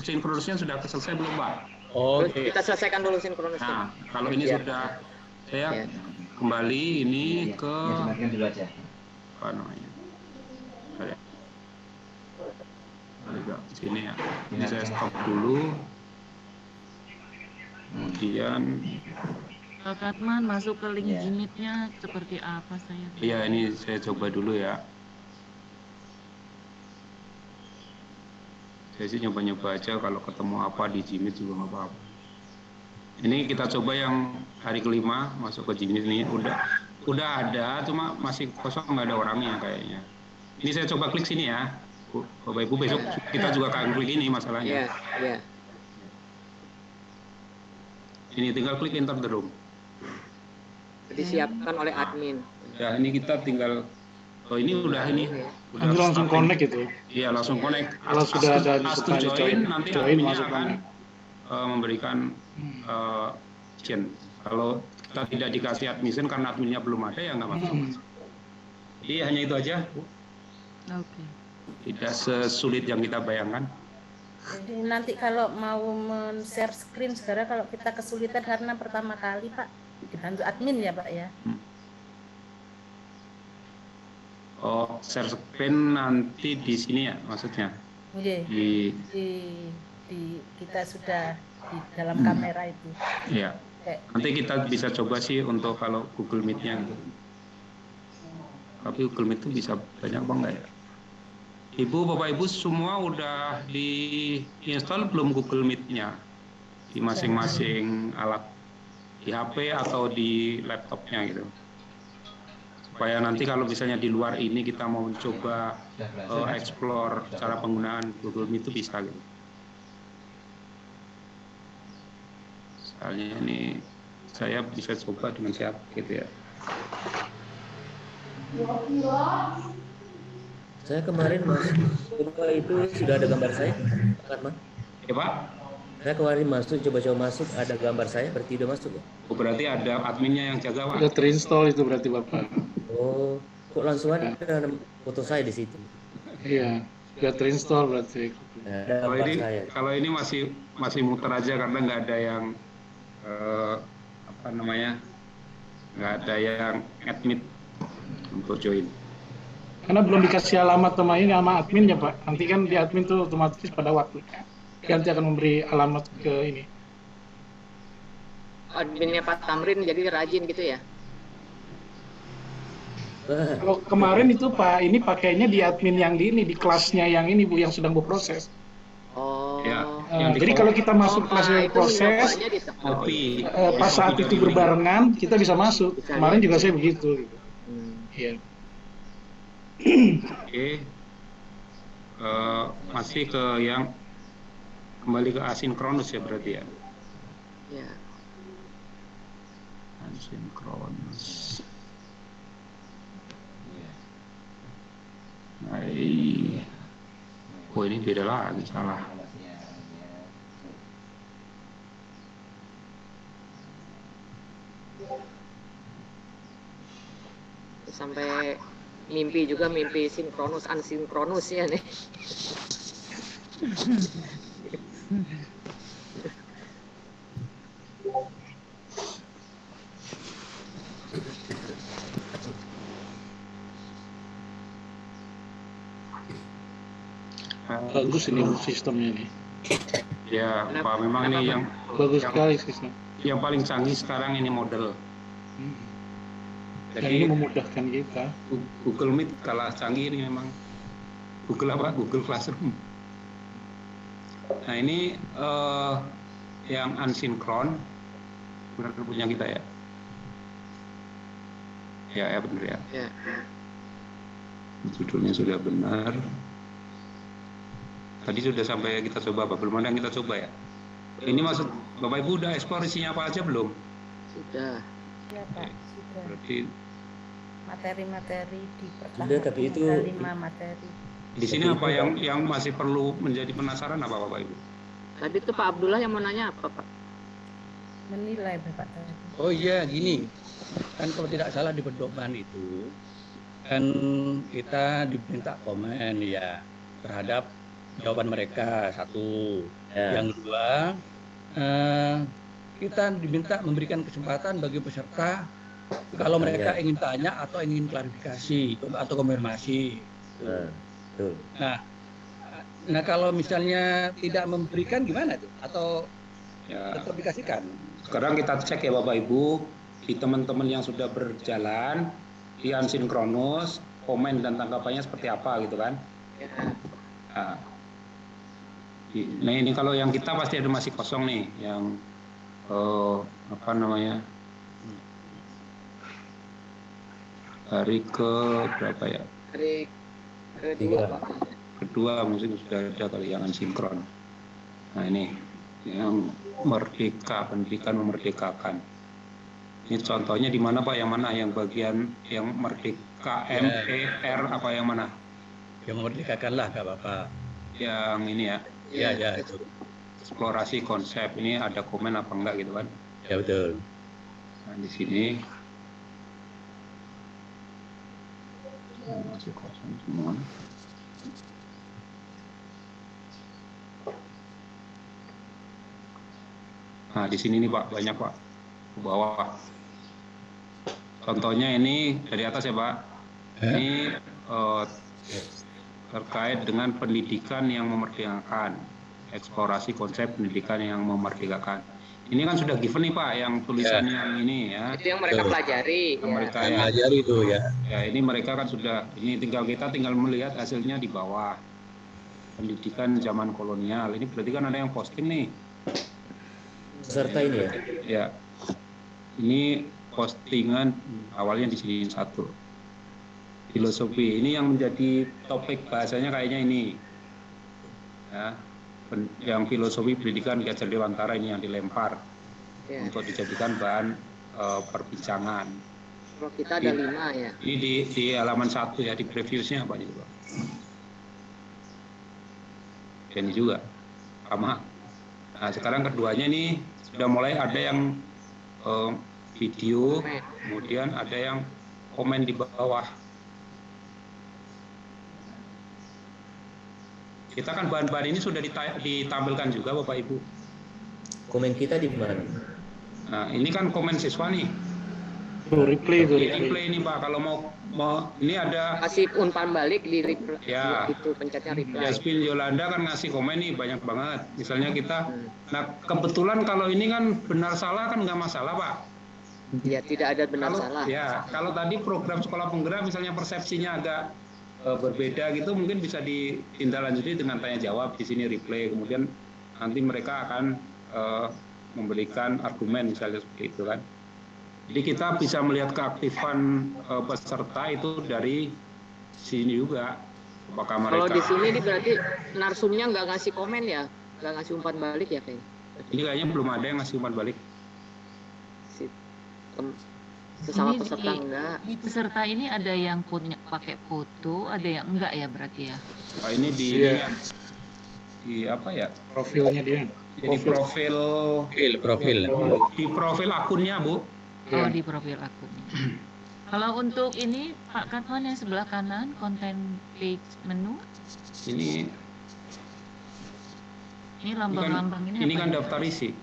sinkronusnya sudah selesai belum Pak? Oh, kita selesaikan dulu sinkronusnya. Nah, kalau ini sudah saya kembali ini ke apa namanya? Sini ya. Ini saya stop dulu. Kemudian Pak Katman masuk ke link Gmeet-nya seperti apa saya? Iya, ini saya coba dulu ya. Saya sih nyoba-nyoba aja, kalau ketemu apa di Gmeet juga nggak apa-apa. Ini kita coba yang hari kelima masuk ke Gmeet ini udah ada, cuma masih kosong, nggak ada orangnya kayaknya. Ini saya coba klik sini ya, Bapak Ibu, besok kita juga akan klik ini masalahnya. Iya. Ini tinggal klik enter the room. Disiapkan oleh admin. Ya ini kita tinggal, ini udah langsung connect gitu. Iya langsung connect. Kalau sudah ada di join, nanti adminnya akan memberikan chain. Kalau kita tidak dikasih admission karena adminnya belum ada ya nggak masuk. Jadi hanya itu aja. Oke. Tidak sesulit yang kita bayangkan. Jadi nanti kalau mau men-share screen sekarang kalau kita kesulitan karena pertama kali Pak dibantu admin ya Pak ya. Oh, share screen nanti di sini ya maksudnya? Di kita sudah di dalam kamera itu. Iya. Nanti kita bisa coba sih untuk kalau Google Meet-nya gitu. Tapi Google Meet itu bisa banyak apa enggak ya? Ibu, Bapak, Ibu semua udah di-install belum Google Meet-nya? Di masing-masing alat, di HP atau di laptopnya gitu. Supaya nanti kalau misalnya di luar ini kita mau coba explore cara penggunaan Google Meet itu bisa gitu. Misalnya ini saya bisa coba dengan siapa gitu ya. Saya kemarin coba itu sudah ada gambar saya, Pak Arman. Ya Pak? Saya kemarin coba-coba masuk, ada gambar saya, berarti udah masuk ya? Oh, berarti ada adminnya yang jaga Pak? Udah terinstall itu berarti Bapak. Oh, kok langsung ada foto saya di situ? Iya, sudah terinstall berarti. Kalau ini masih muter aja karena nggak ada yang nggak ada yang admit untuk join. Karena belum dikasih alamat sama admin ya Pak. Nanti kan di admin tuh otomatis pada waktunya nanti akan memberi alamat ke ini. Adminnya Pak Tamrin jadi rajin gitu ya? Kalau kemarin itu Pak ini pakainya di admin yang di kelasnya yang ini Bu yang sedang berproses. Oh. Ya, jadi kalau kita masuk kelas yang proses, pas saat itu berbarengan kita bisa masuk. Kemarin juga saya begitu. Iya. Oke, masih ke yang kembali ke asinkronus ya berarti ya? Ya. Asinkronus. Oh ini beda lagi, salah. Sampai mimpi sinkronus ansinkronus ya nih. Bagus ini sistemnya nih. Ya Pak, memang ini yang bagus sekali sistem. Yang paling canggih sekarang ini model. Jadi ini memudahkan kita. Google Meet kalah canggih ini memang. Google Classroom. Nah ini yang unsinkron benar punya kita ya. Ya benar ya. Ya. Judulnya sudah benar. Tadi sudah sampai kita coba, belum ada yang kita coba ya. Ini maksud Bapak Ibu udah eksplor isinya apa aja belum? Sudah. Ya Pak, sudah. Berarti materi-materi di pertama sudah, tapi itu 5 materi. Di sini apa yang masih perlu menjadi penasaran apa Bapak Ibu? Tadi itu Pak Abdullah yang mau nanya apa Pak? Menilai Bapak tadi. Oh iya gini, kan kalau tidak salah di pedoman itu kan kita diminta komen ya terhadap jawaban mereka satu. Yang kedua kita diminta memberikan kesempatan bagi peserta kalau mereka ingin tanya atau ingin klarifikasi atau konfirmasi. Nah kalau misalnya tidak memberikan gimana tuh? Atau tetap dikasihkan? Sekarang kita cek ya Bapak Ibu, di teman-teman yang sudah berjalan di asinkronus, komen dan tanggapannya seperti apa gitu kan? Nah ini kalau yang kita pasti ada masih kosong nih, yang hari ke berapa ya? Hari kedua Pak. Kedua mungkin sudah ada kali yang asinkron. Nah ini yang merdeka, pendidikan memerdekakan. Ini contohnya di mana Pak? Yang mana? Yang bagian yang merdeka MER apa yang mana? Yang memerdekakan lah Kak Bapak. Yang ini ya. Ya itu. Eksplorasi konsep ini ada komen apa enggak gitu kan? Ya betul. Nah di sini masih kosong semua. Nah, di sini nih Pak, banyak Pak, ke bawah. Contohnya ini dari atas ya Pak. Ini terkait dengan pendidikan yang memerdekakan, eksplorasi konsep pendidikan yang memerdekakan. Ini kan sudah given nih Pak, yang tulisan yang ini ya. Itu yang mereka pelajari. Yang mereka ya. Pelajari itu ya. Ya, ini mereka kan sudah, ini kita tinggal melihat hasilnya di bawah. Pendidikan zaman kolonial. Ini berarti kan ada yang posting nih. Peserta ini ya? Ya. Ini postingan awalnya di sini satu. Filosofi. Ini yang menjadi topik bahasanya kayaknya ini. Ya. Yang filosofi pendidikan Ki Hajar Dewantara ini yang dilempar untuk dijadikan bahan perbincangan. Kalau kita ada 5 ya. Ini di halaman 1 ya, di previewsnya apa juga. Ini juga sama. Nah, sekarang keduanya ini sudah mulai ada yang video, kemudian ada yang komen di bawah. Kita kan bahan-bahan ini sudah ditampilkan juga Bapak Ibu. Komen kita di mana? Nah, ini kan komen siswa nih. Replay ini Pak, kalau mau ini ada kasih umpan balik di replay ya, itu pencetnya reply. Yasmin Yolanda kan ngasih komen nih banyak banget. Misalnya kita, nah kebetulan kalau ini kan benar salah kan nggak masalah Pak. Ya tidak ada benar salah. Ya kalau tadi program sekolah penggerak misalnya persepsinya agak berbeda gitu, mungkin bisa ditindaklanjuti dengan tanya jawab di sini replay. Kemudian nanti mereka akan memberikan argumen misalnya seperti itu kan. Jadi kita bisa melihat keaktifan peserta itu dari sini juga. Apakah mereka? Kalau di sini berarti narsumnya nggak ngasih komen ya, nggak ngasih umpan balik ya kayaknya. Ini kayaknya belum ada yang ngasih umpan balik. Sesama peserta enggak. Di peserta ini ada yang punya pakai foto, ada yang enggak ya berarti ya? Nah, ini di apa ya? Profilnya dia. Jadi profil. Di profil akunnya Bu. Oh di profil akunnya. Kalau untuk ini Pak Katman yang sebelah kanan konten page menu. Ini lambang-lambang ini kan daftar isi.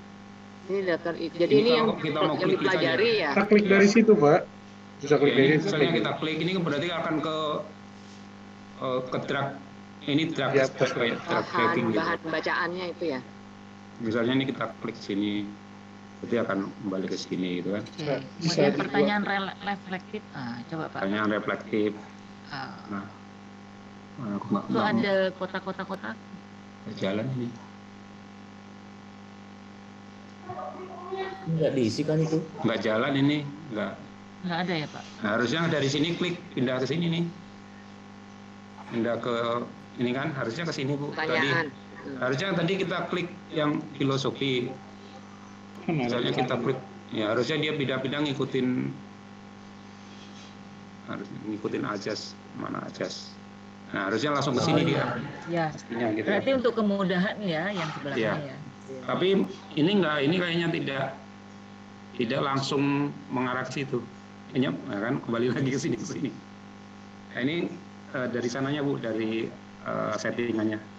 Ini daftar isi. Jadi ini yang dipelajari ya. Kita klik dari situ Pak. Bisa klik dari situ. Misalnya kita klik ini berarti akan ke drag ini drag bahan bacaannya itu ya. Misalnya ini kita klik sini, berarti akan kembali ke sini gitu kan. Kemudian pertanyaan reflektif, coba Pak. Pertanyaan reflektif. Nah, itu ada kotak-kotak. Jalan ini. Enggak diisi kan itu? Enggak jalan ini, enggak ada ya Pak. Nah, harusnya dari sini klik pindah ke sini nih. Pindah ke ini kan harusnya ke sini Bu. Pertanyaan. Harusnya tadi kita klik yang filosofi. Misalnya kita klik, ya harusnya dia pindah-pindah ngikutin ajas, mana ajas. Nah harusnya langsung ke sini dia. Ya. Gitu. Berarti untuk kemudahan ya yang sebelahnya ya. Tapi ini enggak, ini kayaknya tidak langsung mengarah ke situ. Ini kan kembali lagi ke sini. Nah, ini dari sananya Bu, dari settingannya.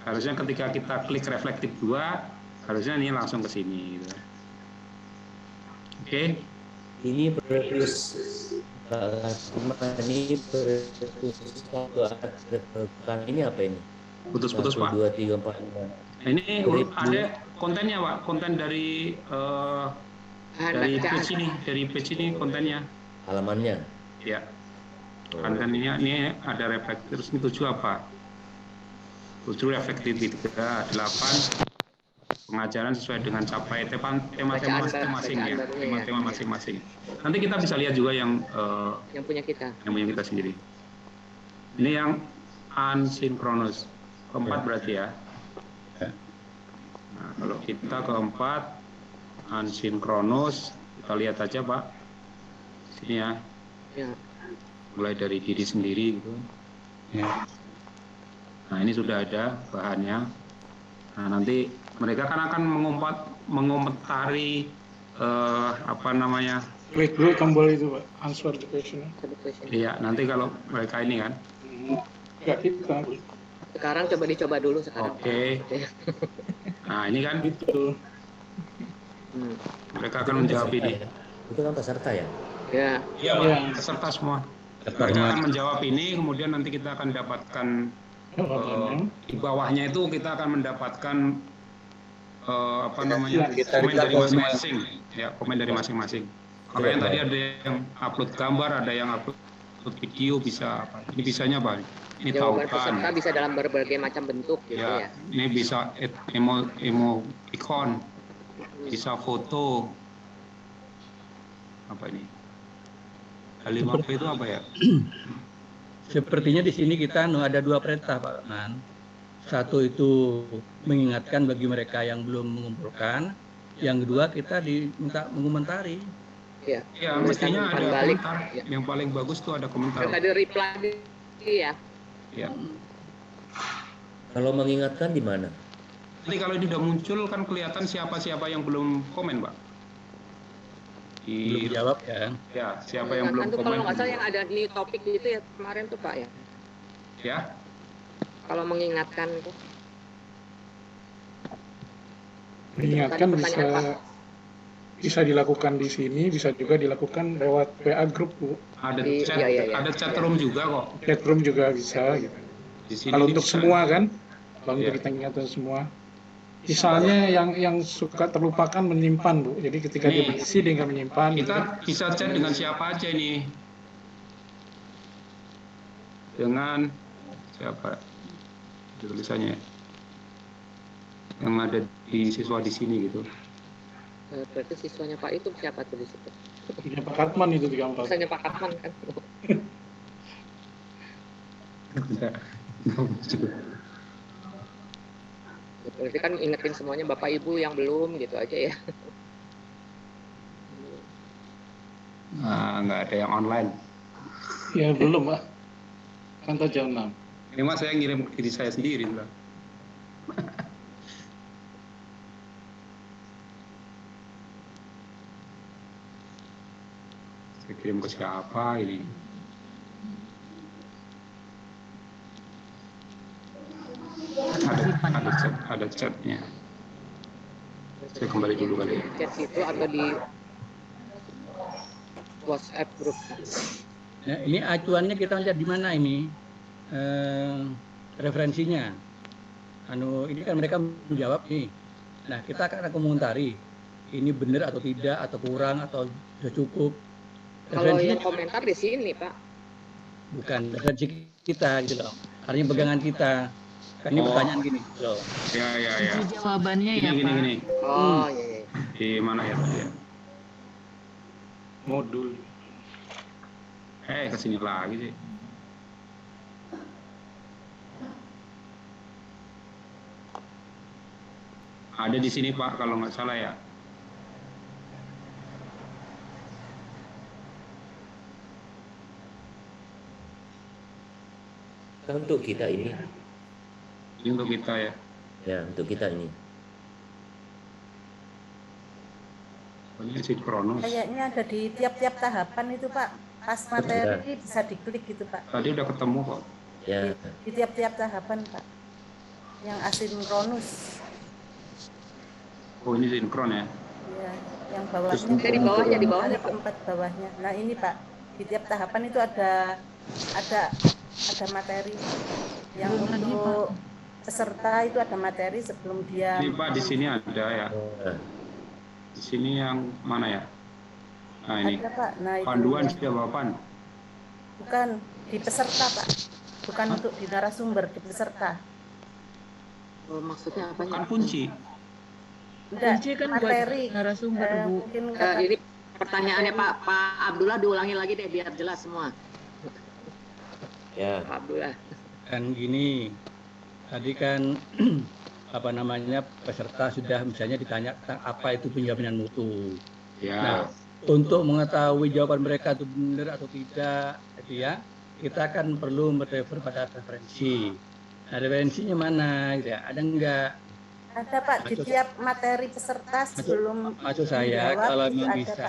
Harusnya ketika kita klik reflektif 2, harusnya ini langsung ke sini gitu. Oke. Ini berarti ini apa ini? Putus-putus Pak. 2, 3, 4, 5. Ini ada kontennya Pak, konten dari page ini, kontennya. Halamannya. Ya. Kontennya ini ada reflektif, terus ini 7 apa? 7 reflektivitas 8 pengajaran sesuai dengan capai tema-tema masing-masing. Nanti kita bisa lihat juga yang punya kita. Yang punya kita sendiri. Ini yang asinkronus. Keempat berarti ya. Nah, kalau kita keempat asinkronus, kita lihat aja Pak. Sini ya. Mulai dari diri sendiri gitu. Ya. Nah ini sudah ada bahannya. Nah nanti mereka kan akan mengomentari klik dulu tombol itu Pak, answer the question. Iya nanti kalau mereka ini kan. Enggak kita. Sekarang coba dicoba dulu sekarang. Oke. Nah ini kan. Itu. Mereka akan menjawab ini. Itu kan peserta ya? Ya. Iya, Pak. Peserta semua. Mereka akan menjawab ini, kemudian nanti kita akan dapatkan di bawahnya itu kita akan mendapatkan komen dari masing-masing. Ya, komen dari masing-masing. Makanya tadi ada yang upload gambar, ada yang upload video, bisa. Ini bisanya apa? Ini jawaban tautan. peserta bisa dalam berbagai macam bentuk gitu ya. Ini bisa emoticon, bisa foto. Apa ini? Kalimat itu apa ya? Sepertinya di sini kita ada dua perintah, Pak Man. Satu itu mengingatkan bagi mereka yang belum mengumpulkan. Yang kedua kita diminta mengomentari. Ya, mestinya ada komentar. Ya. Yang paling bagus tuh ada komentar. Ada reply ya. Ya. Kalau mengingatkan di mana? Nanti kalau ini udah muncul kan kelihatan siapa-siapa yang belum komen, Pak. Belum jawab ya. Ya, siapa yang belum komen. Kalau nggak salah yang ada di topik itu ya kemarin tuh Pak ya. Ya. Kalau mengingatkan itu. Mengingatkan bisa dilakukan di sini, bisa juga dilakukan lewat WA group, Bu. Ada chat, ada chat room juga kok. Chat room juga bisa. Gitu. Kalau untuk semua kan, kalau untuk kita ingatkan semua. Misalnya yang suka terlupakan menyimpan, Bu. Jadi ketika dia berisi dia nggak menyimpan. Kita bisa chat dengan siapa aja nih. Dengan siapa? Tulisannya yang ada di siswa di sini gitu. Berarti siswanya Pak itu siapa tuh di situ? Punya Pak Katman itu 34. Siswanya Pak Katman kan. Berarti kan ingetin semuanya Bapak Ibu yang belum gitu aja ya. Nah, nggak ada yang online. Ya belum, Pak. Kantor jam 6. Ini Mas saya ngirim ke diri saya sendiri lah. Saya kirim ke siapa ini? Ada chatnya. Saya kembali dulu kali ya. Chat itu atau di WhatsApp grup. Nah, ini acuannya kita lihat di mana ini referensinya. Ini kan mereka menjawab nih. Nah kita akan komentari ini benar atau tidak, atau kurang, atau sudah cukup. Kalau yang komentar di sini Pak. Bukan referensi kita gitu loh. Artinya pegangan kita. Kan ini pertanyaan gini loh. Ya. Jawabannya gini, ya gini, Pak. Gini. Oh iya. Di mana ya tadi ya? Modul. Kesini lagi sih. Ada di sini Pak kalau nggak salah ya. Untuk kita ini. Ini untuk kita ya. Ya, untuk kita ini. Ini sinkronus. Kayaknya ada di tiap-tiap tahapan itu Pak. Pas materi bisa diklik gitu Pak. Tadi udah ketemu kok. Ya. Di tiap-tiap tahapan Pak. Yang asinkronus. Oh ini sinkron ya? Iya, yang bawahnya. Di bawahnya Pak. 4 bawahnya. Nah ini Pak, di tiap tahapan itu ada materi. Yang untuk peserta itu ada materi sebelum dia. Ini Pak di sini ada ya. Di sini yang mana ya? Nah ini. Ada Pak. Nah, itu panduan jawaban. Bukan di peserta Pak. Bukan untuk di narasumber, di peserta. Oh, maksudnya apa? Kan kunci. Enggak, kunci kan materi buat narasumber Bu. Ini pertanyaannya Pak Abdullah diulangi lagi deh biar jelas semua. Ya. Pak Abdullah. Kan gini, tadi kan peserta sudah misalnya ditanya tentang apa itu penjaminan mutu. Ya. Nah, untuk mengetahui jawaban mereka itu benar atau tidak, gitu ya, kita kan perlu merefer pada referensi. Nah, referensinya mana? Gitu ya? Ada enggak? Ada Pak di tiap materi peserta sebelum. Maksud saya kalau memang bisa,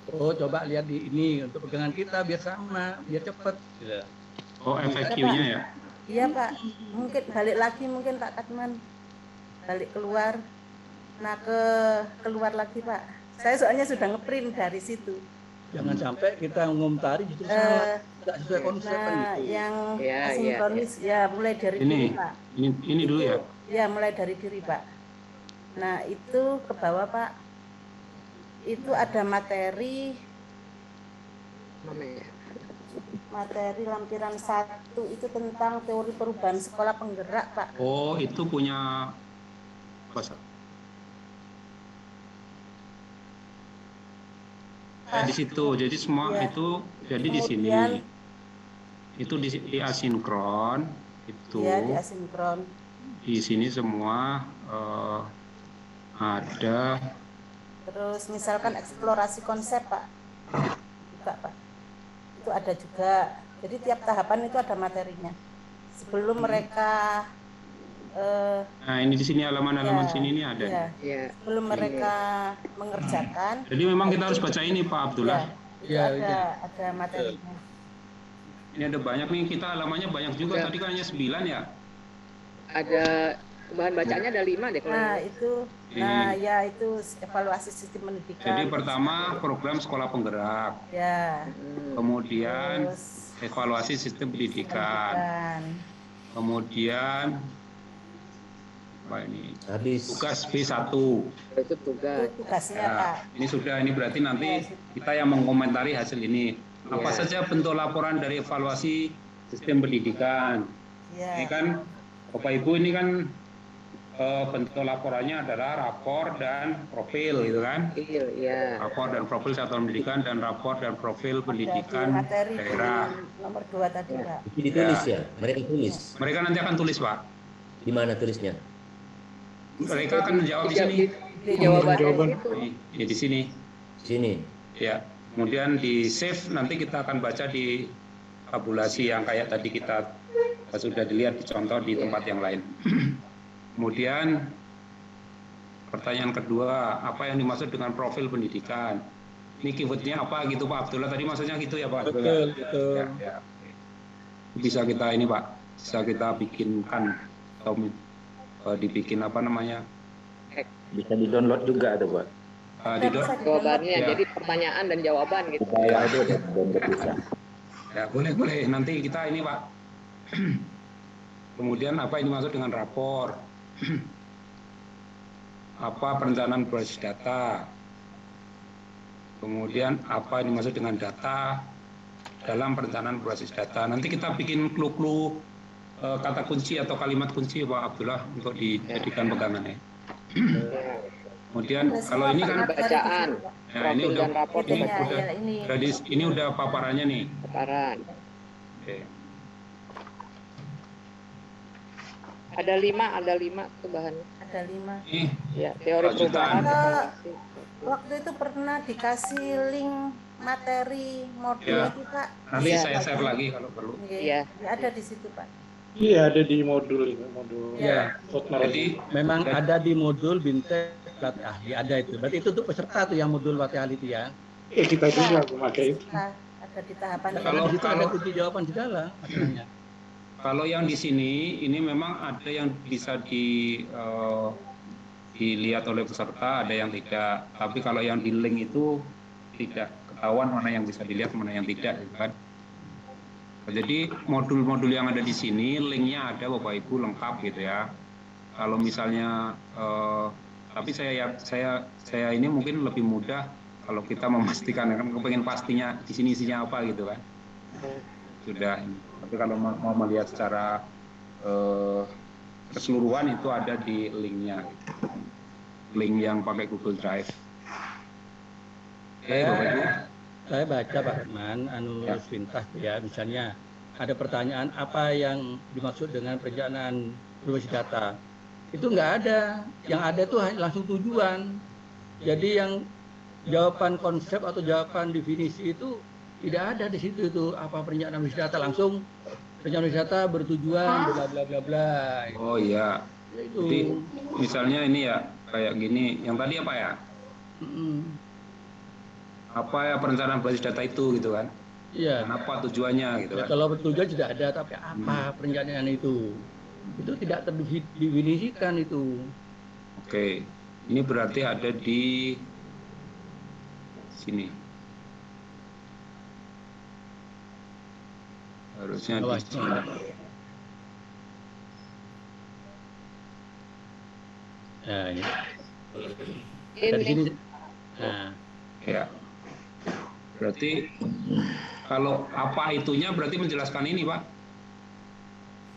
coba lihat di ini untuk pegangan kita biar sama, biar cepat. Gitu. Oh FAQ-nya ya? Iya Pak, mungkin balik lagi mungkin Pak Katman, balik keluar. Nah, keluar lagi Pak. Saya soalnya sudah ngeprint dari situ. Jangan sampai kita ngomentari justru salah, tidak sesuai konsep kan gitu. Yang asinkronis ya mulai dari diri Pak. Ini dulu ya. Ya mulai dari diri Pak. Nah itu ke bawah Pak. Itu ada materi lampiran 1 itu tentang teori perubahan sekolah penggerak Pak. Oh itu punya apa? Di situ, jadi semua itu jadi di sini. Itu di asinkron itu. Ya, di asinkron. Di sini semua ada. Terus misalkan eksplorasi konsep Pak. Juga Pak. Itu ada juga. Jadi tiap tahapan itu ada materinya. Sebelum mereka nah ini di sini halaman-halaman sini ini ada. Ya. Sebelum mereka mengerjakan. Jadi memang kita harus baca ini Pak Abdullah. Ya, ada materinya. Ini ada banyak nih, kita halamannya banyak juga. Tadi kan hanya 9 ya. Ada bahan bacaannya ada 5 deh. Nah itu, ya itu evaluasi sistem pendidikan. Jadi pertama program sekolah penggerak. Ya. Kemudian evaluasi sistem pendidikan. Kemudian apa ini? Tugas B1. Itu tugasnya Pak. Ini sudah, ini berarti nanti kita yang mengomentari hasil ini. Apa saja bentuk laporan dari evaluasi sistem pendidikan? Ini kan Bapak Ibu, ini kan bentuk laporannya adalah rapor dan profil gitu kan? Iya. Rapor dan profil satuan pendidikan dan rapor dan profil pendidikan daerah. Nomor 2 tadi Pak. Ditulis ya? Mereka tulis. Mereka nanti akan tulis Pak. Di mana tulisnya? Mereka akan menjawab di sini. Di jawaban itu. Ya di sini. Sini. Ya. Kemudian di save nanti kita akan baca di tabulasi yang kayak tadi kita sudah dilihat di contoh di tempat yang lain. Kemudian pertanyaan kedua, apa yang dimaksud dengan profil pendidikan? Ini keywordnya apa gitu Pak Abdullah? Tadi maksudnya gitu ya Pak? Betul. Ya. Bisa kita ini Pak, bisa kita bikinkan atau dibikin apa namanya? Bisa di-download juga tuh Pak. Jawabannya jadi pertanyaan dan jawaban gitu. Ya itu bisa. Ya boleh. Nanti kita ini Pak. Kemudian apa yang dimaksud dengan rapor? Apa perencanaan berbasis data? Kemudian apa yang dimaksud dengan data dalam perencanaan berbasis data? Nanti kita bikin clue-clue kata kunci atau kalimat kunci Pak Abdullah untuk dijadikan pegangannya. Kemudian kalau ini kan bacaan, ini udah rapor ini udah paparannya nih. Paparan. Oke. Ada 5 tuh bahannya. Ada 5. Ya, teori perubahan. Waktu itu pernah dikasih link materi modul itu Pak. Nanti saya share lagi kalau perlu. Iya. Ada di situ Pak. Iya, ada di modul itu, Ya. Jadi memang ada di modul Bintek latih ahli, ada itu. Berarti itu tuh peserta tuh yang modul latih ahli itu ya. Kita juga memakai itu. Ada di tahapan kalau itu ada kunci jawaban segala masalahnya. Kalau yang di sini ini memang ada yang bisa dilihat oleh peserta, ada yang tidak. Tapi kalau yang di link itu tidak ketahuan mana yang bisa dilihat, mana yang tidak, kan? Jadi modul-modul yang ada di sini linknya ada Bapak Ibu lengkap gitu ya. Kalau misalnya, tapi saya ini mungkin lebih mudah kalau kita memastikan, kan kepengen pastinya di sini isinya apa gitu kan. Sudah. Tapi kalau mau melihat secara keseluruhan itu ada di linknya, link yang pakai Google Drive. Oke, Bapak Ibu. Saya baca Pak Herman, sepintas ya, misalnya ada pertanyaan apa yang dimaksud dengan perencanaan berbasis data. Itu nggak ada, yang ada tuh langsung tujuan. Jadi yang jawaban konsep atau jawaban definisi itu tidak ada di situ itu apa perencanaan berbasis data, langsung perencanaan berbasis data bertujuan bla bla bla bla. Oh iya. Jadi misalnya ini ya kayak gini, yang tadi apa ya? Apa ya perencanaan berbasis data itu gitu kan? Iya. Dan apa tujuannya gitu ya, kan? Kalau bertujuan tidak ada, tapi apa perencanaan itu tidak terdefinisikan itu. Oke. Ini berarti ada di sini. Harusnya di sini. Nah, ini. Dari sini. Nah. Ya. Berarti kalau apa itunya berarti menjelaskan ini, Pak.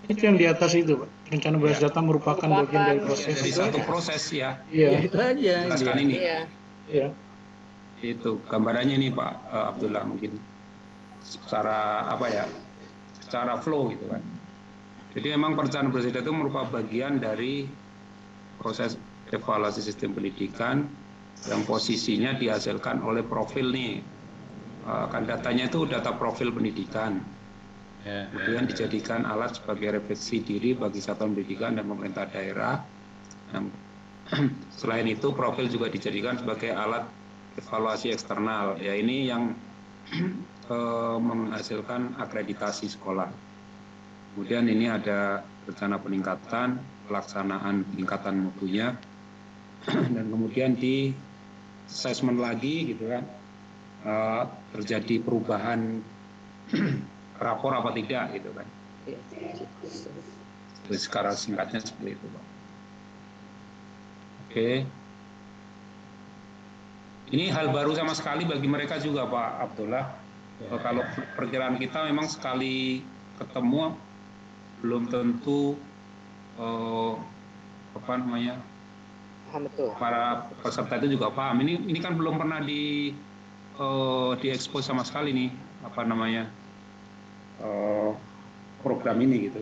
Itu yang di atas itu, Pak. Rencana basis data merupakan bagian dari proses. Dari satu proses ya. Iya. Itu aja. Jelaskan ini. Iya. Itu gambarannya nih Pak Abdullah, mungkin secara apa ya? Secara flow gitu kan. Jadi memang perencanaan basis data itu merupakan bagian dari proses evaluasi sistem pendidikan yang posisinya dihasilkan oleh profil nih. Kan datanya itu data profil pendidikan. Kemudian dijadikan alat sebagai refleksi diri bagi satuan pendidikan dan pemerintah daerah. Selain itu, profil juga dijadikan sebagai alat evaluasi eksternal. Ya, ini yang menghasilkan akreditasi sekolah. Kemudian ini ada rencana peningkatan, pelaksanaan peningkatan mutunya, dan kemudian di assessment lagi gitu kan, terjadi perubahan rapor apa tidak gitu kan. Jadi secara singkatnya seperti itu, Pak. Oke. Ini hal baru sama sekali bagi mereka juga, Pak Abdullah. Kalau perkiraan kita memang sekali ketemu belum tentu apa namanya, para peserta itu juga paham. Ini kan belum pernah diekspos sama sekali nih, apa namanya, program ini gitu.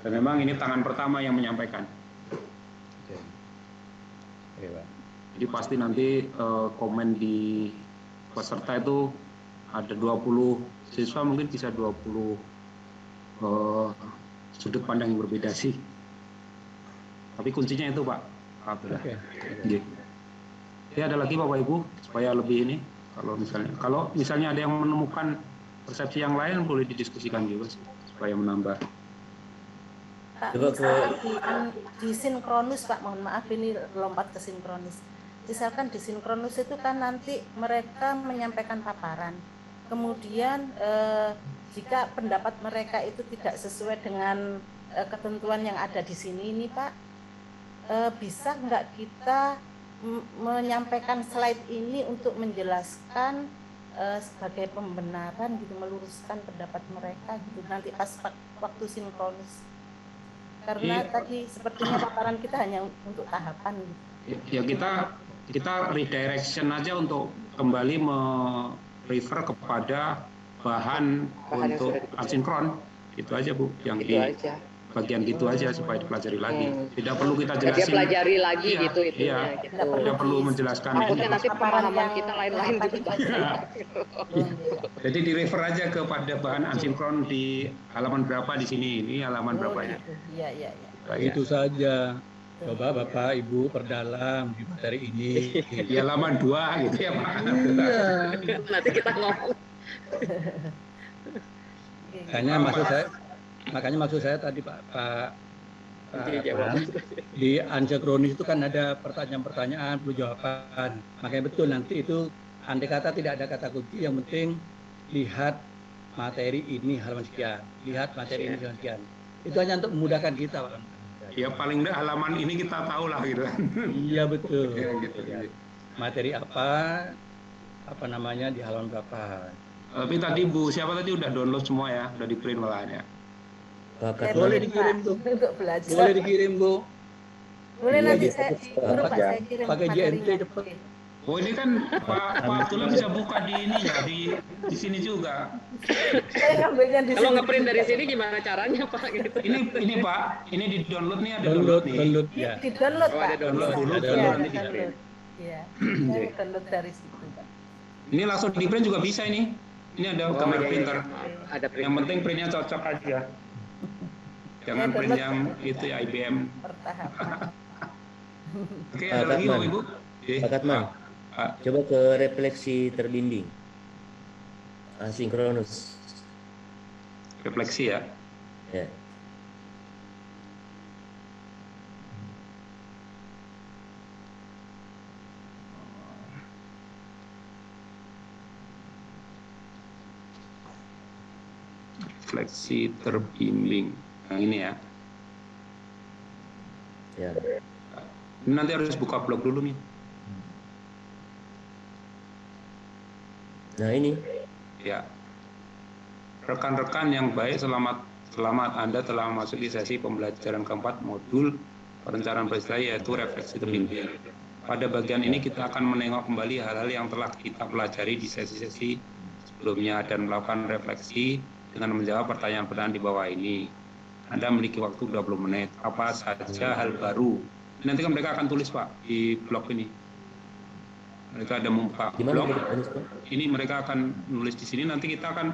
Dan memang ini tangan pertama yang menyampaikan. Jadi pasti nanti komen di peserta itu ada 20 siswa, mungkin bisa 20 sudut pandang yang berbeda sih. Tapi kuncinya itu, Pak. Oke. Ya, ada lagi Bapak Ibu supaya lebih ini. Kalau misalnya ada yang menemukan persepsi yang lain boleh didiskusikan juga supaya menambah. Pak, di sinkronus, Pak, mohon maaf ini lompat ke sinkronus. Misalkan di sinkronus itu kan nanti mereka menyampaikan paparan. Kemudian jika pendapat mereka itu tidak sesuai dengan ketentuan yang ada di sini ini, Pak, bisa nggak kita menyampaikan slide ini untuk menjelaskan sebagai pembenaran gitu, meluruskan pendapat mereka gitu nanti pas waktu sinkronus. Karena tadi sepertinya paparan kita hanya untuk tahapan gitu. Ya, kita redirection aja untuk kembali refer kepada bahan untuk asinkron. Itu aja, Bu, yang di bagian gitu aja supaya dipelajari lagi. Tidak perlu kita jelasin. Dia pelajari lagi iya, gitu itu. Iya, Gitu. tidak perlu menjelaskan. Takutnya nanti pemahaman kita lain-lain juga. Jadi di refer aja kepada bahan asinkron di halaman berapa di sini. Ini halaman berapa ya? Iya. Itu saja. Coba Bapak Ibu perdalam di materi ini. Di halaman 2 gitu ya, Pak. Iya. Nanti kita ngomong. Makanya maksud saya tadi Pak di ansikronis itu kan ada pertanyaan-pertanyaan, perlu jawaban. Makanya betul nanti itu andai kata tidak ada kata kunci, yang penting lihat materi ini halaman sekian, lihat materi ini halaman sekian. Itu hanya untuk memudahkan kita, Pak. Ya paling enggak halaman ini kita tahu lah gitu. Iya betul. Ya, gitu. Materi apa namanya di halaman berapa. Tapi tadi Bu siapa tadi udah download semua ya, udah di print malahan ya. Boleh dikirim tuh. Untuk belajar. Boleh dikirim Bu. Boleh nanti saya kirim pakai JNT cepat. Oh ini kan Pak Abdullah bisa buka di ini ya, di sini juga. Saya ngambilnya di sini. Kalau ngeprint dari sini gimana caranya, Pak? Gitu. Ini Pak, ini di download nih, ada download nih. Download ya. Di download, Pak. Ada download dulu, nanti di print. Iya. Saya download dari situ, Pak. Ini langsung di print juga bisa ini. Ini ada kamera printer. Ada print. Yang penting printnya cocok aja. Jangan print yang itu ya IBM. Pertahapan. Oke, ada lagi Bapak Ibu? Pak Katman. Coba ke refleksi terbimbing. Asinkronus. Refleksi ya? refleksi terbimbing. Nah ini ya. Ya. Ini nanti harus buka blog dulu nih. Nah ini. Ya. Rekan-rekan yang baik, selamat Anda telah memasuki sesi pembelajaran keempat modul perencanaan peristiwa, yaitu refleksi terbimbing. Pada bagian ini kita akan menengok kembali hal-hal yang telah kita pelajari di sesi-sesi sebelumnya dan melakukan refleksi dengan menjawab pertanyaan-pertanyaan di bawah ini. Anda memiliki waktu 20 menit. Apa saja hal baru? Nanti kan mereka akan tulis Pak di blog ini. Mereka ada membuka blog. Ini mereka akan nulis di sini. Nanti kita akan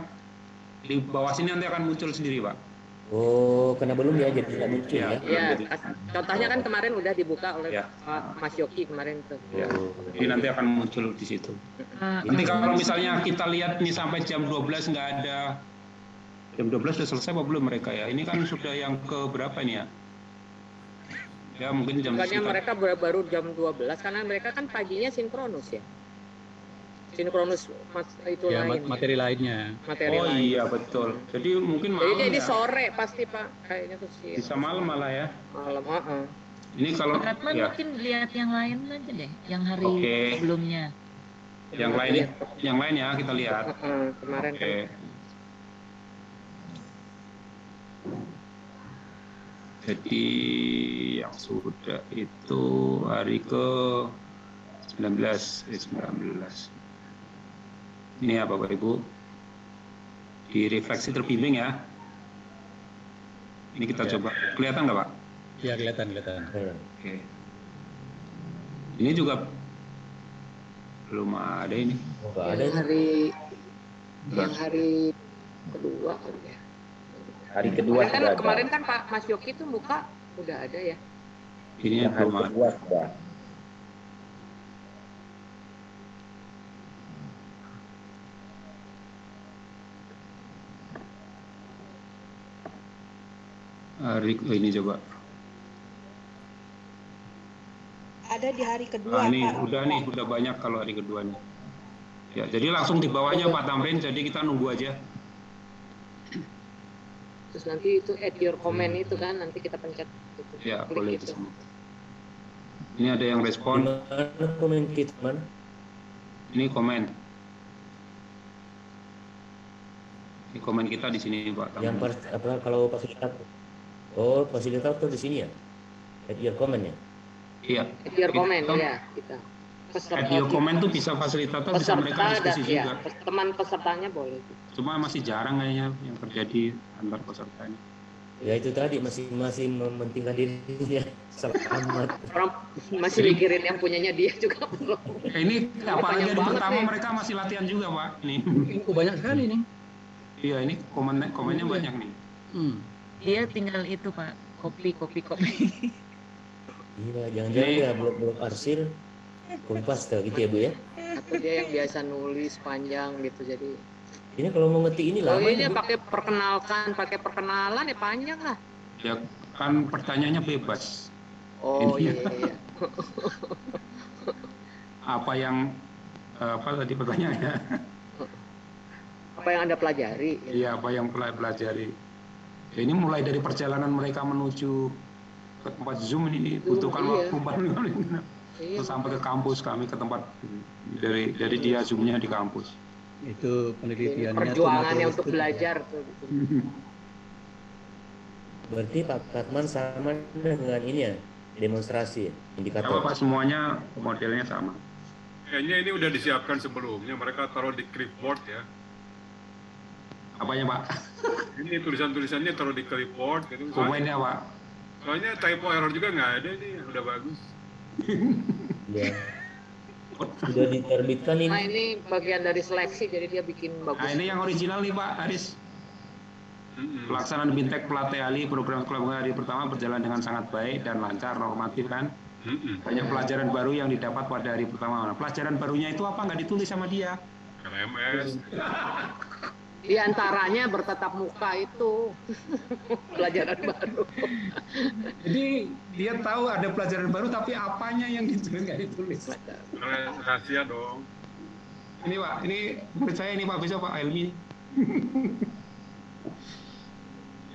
di bawah sini nanti akan muncul sendiri Pak. Oh, karena belum ya jadi tidak muncul ya? Iya, contohnya kan kemarin udah dibuka oleh Mas Yoki kemarin tuh. Ya. Jadi nanti akan muncul di situ. Nanti kalau misalnya kita lihat nih sampai jam 12 nggak ada, jam 12 sudah selesai apa belum mereka ya? Ini kan sudah yang ke berapa ini ya? Ya mungkin jam. Bukannya mereka baru jam 12 karena mereka kan paginya sinkronus ya. Sinkronus itu ya, lain. Materi lainnya. Materi oh lain. iya betul. Jadi mungkin malam. Jadi ya? Sore pasti Pak kayaknya tuh sih. Bisa malam malah ya. Malam. Ini kalau Ratman ya. mungkin lihat yang lain aja deh, yang hari sebelumnya. Yang lain ya kita lihat. Kemarin kan. Jadi yang sudah itu hari ke 19. Ini ya Bapak Ibu, di refleksi terbimbing ya. Ini kita coba, kelihatan nggak Pak? Iya kelihatan. Oke. Ini juga belum ada ini. Yang hari kedua kan ya. Hari kedua kemarin kan Pak Mas Yoki itu buka udah ada ya. Ini yang belum ada. Ini coba. Ada di hari kedua, ini Pak. Udah banyak kalau hari kedua nih. Ya, jadi langsung di bawahnya Pak Tamrin, jadi kita nunggu aja. Terus nanti itu add your comment itu kan, nanti kita pencet. Ya, boleh itu. Ini ada yang respon. Komen kita, Man. Ini komen. Ini komen kita di sini Pak Tamrin. Yang kalau fasilitator. Oh, fasilitator di sini ya? Add your comment ya? Iya. Add your comment ya kita. Add your comment tuh bisa fasilitator, bisa mereka diskusi juga. Teman pesertanya boleh. Cuma masih jarang kayaknya yang terjadi antar pesertanya. Ya itu tadi masih mementingkan dirinya. Salah amat. Orang masih mikirin yang punyanya dia juga belum. Ini apalagi hari pertama mereka masih latihan juga Pak. Ini banyak sekali nih. Iya ini komennya banyak nih. Dia tinggal itu Pak, kopi. Iya, jangan-jangan ya blog arsir, kompas gitu ya Bu ya? Atau dia yang biasa nulis panjang gitu jadi. Ini kalau mau ngetik ini lama. Oh ini pakai perkenalan ya panjang lah. Ya kan pertanyaannya bebas. Oh iya. Apa tadi pertanyaannya? Apa yang Anda pelajari? Iya, apa yang pelajari. Ya, ini mulai dari perjalanan mereka menuju ke tempat Zoom ini butuhkan waktu 4 minggu. Terus sampai ke kampus kami ke tempat dari dia Zoom-nya di kampus. Itu penelitiannya. Perjuangannya untuk belajar tuh. Berarti Pak Ratman sama dengan ini ya, demonstrasi indikator. Sama Pak, semuanya modelnya sama. Kayaknya ini udah disiapkan sebelumnya, mereka taruh di clipboard ya. Apanya Pak? Ini tulisan-tulisannya taruh di clipboard. Gitu. Komennya Pak? Soalnya typo error juga nggak ada nih, udah bagus. Ya. Sudah diterbitkan ini. Nah ini bagian dari seleksi, jadi dia bikin bagus. Nah ini yang original nih Pak Aris. Pelaksanaan Bintek Pelatih Ali program sekolah hari pertama berjalan dengan sangat baik dan lancar, normatif kan. Banyak pelajaran baru yang didapat pada hari pertama. Nah, pelajaran barunya itu apa nggak ditulis sama dia? LMS. Di antaranya bertatap muka itu pelajaran baru. Jadi dia tahu ada pelajaran baru, tapi apanya yang ditulis nggak ditulis. Rahasia dong. Ini Pak, ini menurut saya ini Pak besok Pak Helmi.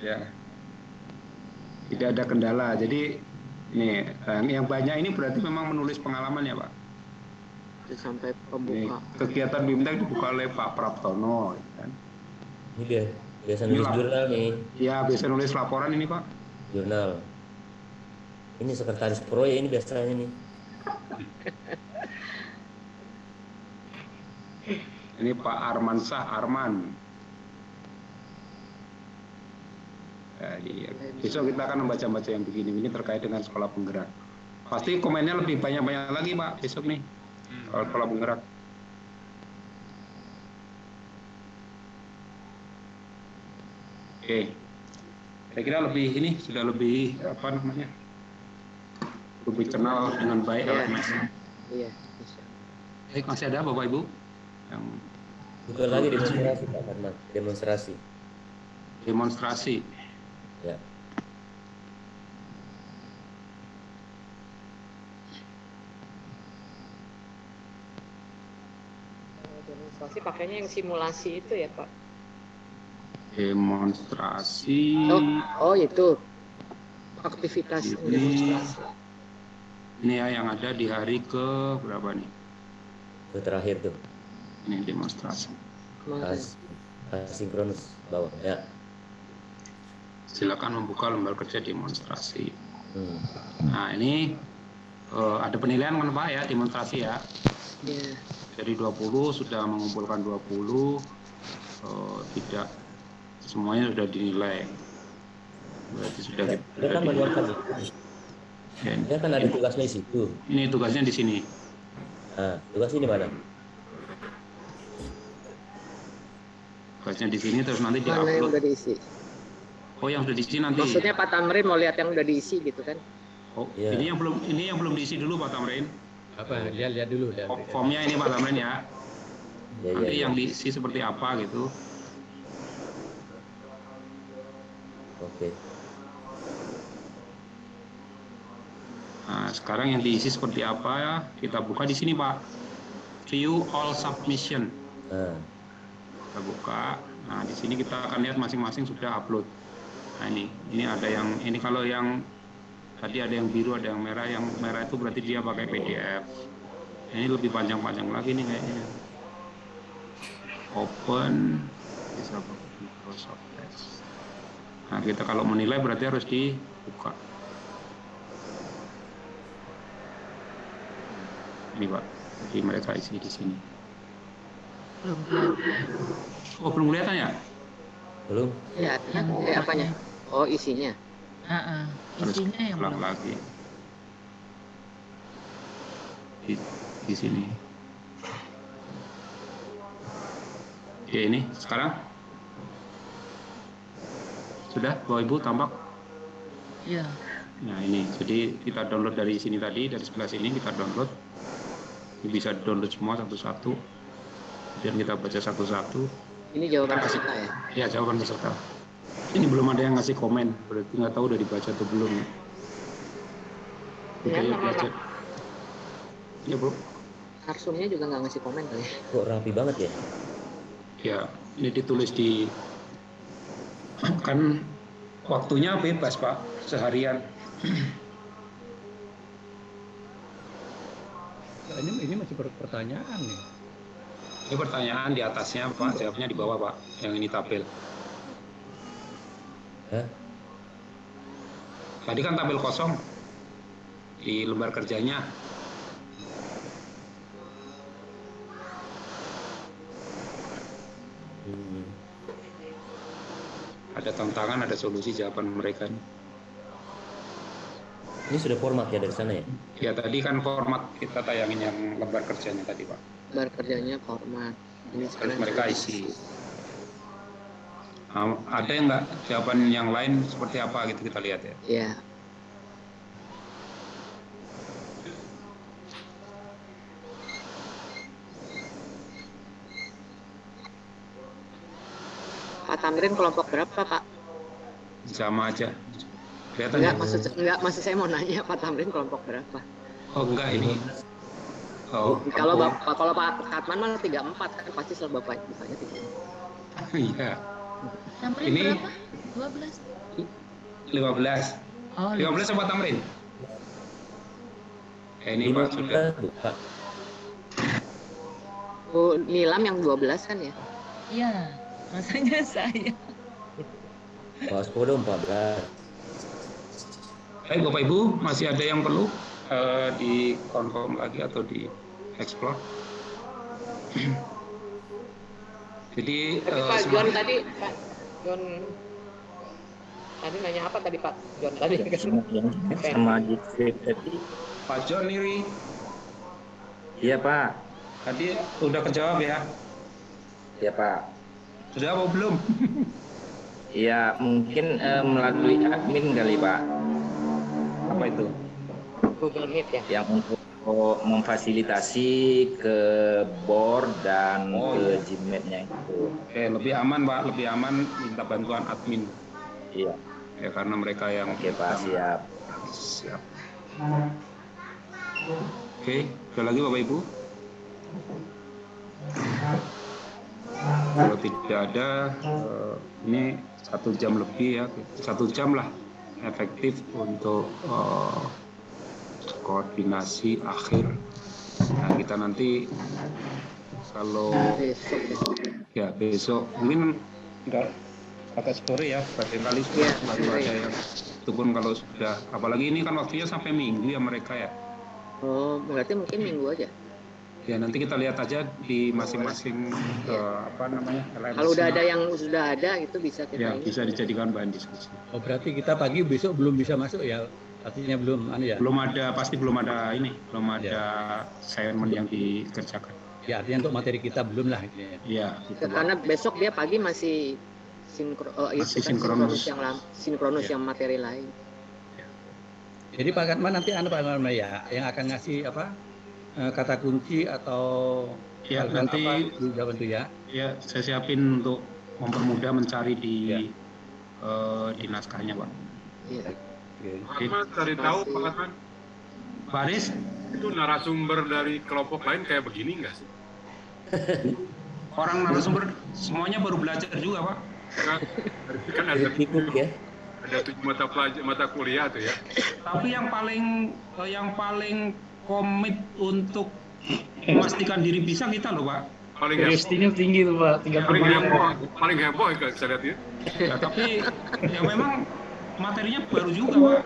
Ya. Tidak ada kendala. Jadi ini yang banyak ini berarti memang menulis pengalaman ya, Pak. Sampai pembuka. Ini, kegiatan BIMTEK dibuka oleh Pak Praptono, kan? Ini biasa nulis jurnal nih. Ya, biasa nulis laporan ini, Pak. Jurnal. Ini sekretaris proyek ini biasanya nih. Ini Pak Armansyah Arman. Jadi, besok kita akan membaca-baca yang begini. Ini terkait dengan sekolah penggerak. Pasti komennya lebih banyak-banyak lagi, Pak, besok nih. Soal sekolah penggerak. Oke. Saya kira lebih ini sudah lebih apa namanya? Lebih kenal dengan baik LMS. Iya. Baik, masih ada Bapak Ibu yang bukan lagi demonstrasi Pak Farman, demonstrasi. Ya. Demonstrasi pakainya yang simulasi itu ya Pak? Demonstrasi. Oh itu aktivitas demonstrasi. Ini ya yang ada di hari ke berapa nih? Ke terakhir tuh. Ini demonstrasi. Asinkronus bawah ya. Silakan membuka lembar kerja demonstrasi. Nah ini ada penilaian kan Pak ya demonstrasi ya. Yeah. Dari 20 sudah mengumpulkan 20, tidak semuanya sudah dinilai. Berarti sudah ya kan ada tugasnya di situ. Ini tugasnya di sini. Nah, tugasnya di mana? Tugasnya di sini terus nanti diupload. Mana yang udah diisi? Oh, yang sudah diisi nanti. Maksudnya Pak Tamrin mau lihat yang udah diisi gitu kan? Oh, yeah. Ini yang belum diisi dulu Pak Tamrin. Apa? Lihat dulu. Formnya ini Pak Tamrin ya. Nanti yang diisi seperti apa gitu. Oke. Nah, sekarang yang diisi seperti apa ya? Kita buka di sini Pak. View all submission. Kita buka. Nah, di sini kita akan lihat masing-masing sudah upload. Nah, ini ada yang kalau yang tadi ada yang biru, ada yang merah. Yang merah itu berarti dia pakai PDF. Ini lebih panjang-panjang lagi nih kayaknya. Open bisa pakai Microsoft Text. Nah, kita kalau menilai berarti harus dibuka. Ini Pak, jadi mereka isi di sini. Oh, belum kelihatan ya? Belum. Ya, apanya? Oh, isinya. Isinya yang belum lagi. Di sini. Oke, ini sekarang sudah Bapak Ibu tampak? Iya. Nah, ini jadi kita download dari sini tadi, dari sebelah sini kita download. Ini bisa download semua satu-satu. Kemudian kita baca satu-satu. Ini jawaban peserta ya? Ya, jawaban peserta. Ini belum ada yang ngasih komen, berarti nggak tahu udah dibaca atau belum. Oke, ya, baca. Ya, Bro. Arsumnya juga nggak ngasih komen kali. Kok rapi banget ya? Ya, ini ditulis di kan waktunya bebas Pak, seharian. Ini masih pertanyaan nih. Ini pertanyaan di atasnya Pak, jawabnya di bawah Pak. Yang ini tabel. Tadi kan tabel kosong di lembar kerjanya. Ada tantangan, ada solusi jawaban mereka. Ini sudah format ya dari sana ya? Ya tadi kan format kita tayangin yang lembar kerjanya tadi Pak. Lembar kerjanya format. Ini sekarang mereka isi. Ada yang nggak jawaban yang lain seperti apa gitu kita lihat ya? Iya. Pak Tamrin kelompok berapa Pak? Sama aja. Enggak, maksud saya mau nanya Pak Tamrin kelompok berapa? Oh enggak ini. Oh. Kalau Pak Katman mah 34 kan pasti selalu Bapak bukanya 34. Iya. Tamrin Ini berapa? 12. 15. Oh, 15 sama Tamrin? Ini Pak sudah. Oh, Nilam yang 12 kan ya? Iya, rasanya saya. Pak Aspodo 14. Baik Bapak Ibu, masih ada yang perlu di confirm lagi atau di explore? Jadi Pak John tadi, Pak John tadi nanya apa tadi Pak John tadi? Sama Jitwit tadi. Pak John Niri. Iya Pak. Tadi udah kejawab ya? Iya Pak. Sudah apa belum? Iya, mungkin melalui admin kali Pak. Apa itu? Google Meet ya? Yang untuk memfasilitasi ke board dan ke Gmail-nya itu. Oke, lebih aman Pak, lebih aman minta bantuan admin. Iya. Ya karena mereka yang. Oke Pak, siap. Siap. Oke, ada lagi Bapak Ibu? Kalau tidak ada, ini 1 jam lebih ya, 1 jam lah efektif untuk koordinasi akhir. Nah kita nanti kalau besok mungkin enggak agak sore ya, barangkali baru ada yang itu pun kalau sudah, apalagi ini kan waktunya sampai Minggu ya mereka ya. Oh, berarti mungkin Minggu aja. Ya nanti kita lihat aja di masing-masing apa namanya. Kalau udah ada yang sudah ada itu bisa kita. Ya bisa dijadikan bahan diskusi. Oh berarti kita pagi besok belum bisa masuk ya? Artinya belum ya? Belum ada, pasti belum ada ini, belum ada assignment yang dikerjakan. Ya artinya untuk materi kita belum lah. Iya. Gitu, karena besok dia pagi masih sinkronus yang materi lain. Jadi Pak Katman nanti Pak Katman ya yang akan ngasih apa kata kunci atau ya nanti jawaban itu ya. Ya saya siapin untuk mempermudah mencari di naskahnya Pak. Iya. Pak Katman cari tahu Pak Katman. Pak Aris? Itu narasumber dari kelompok lain kayak begini nggak sih? Orang narasumber semuanya baru belajar juga Pak. Kan ada ada 7 mata kuliah tuh ya. Tapi yang paling komit untuk memastikan diri bisa kita loh Pak. Curiosity-nya tinggi tuh Pak. Paling heboh ya saya lihat ya. Ya tapi ya memang materinya baru juga Pak.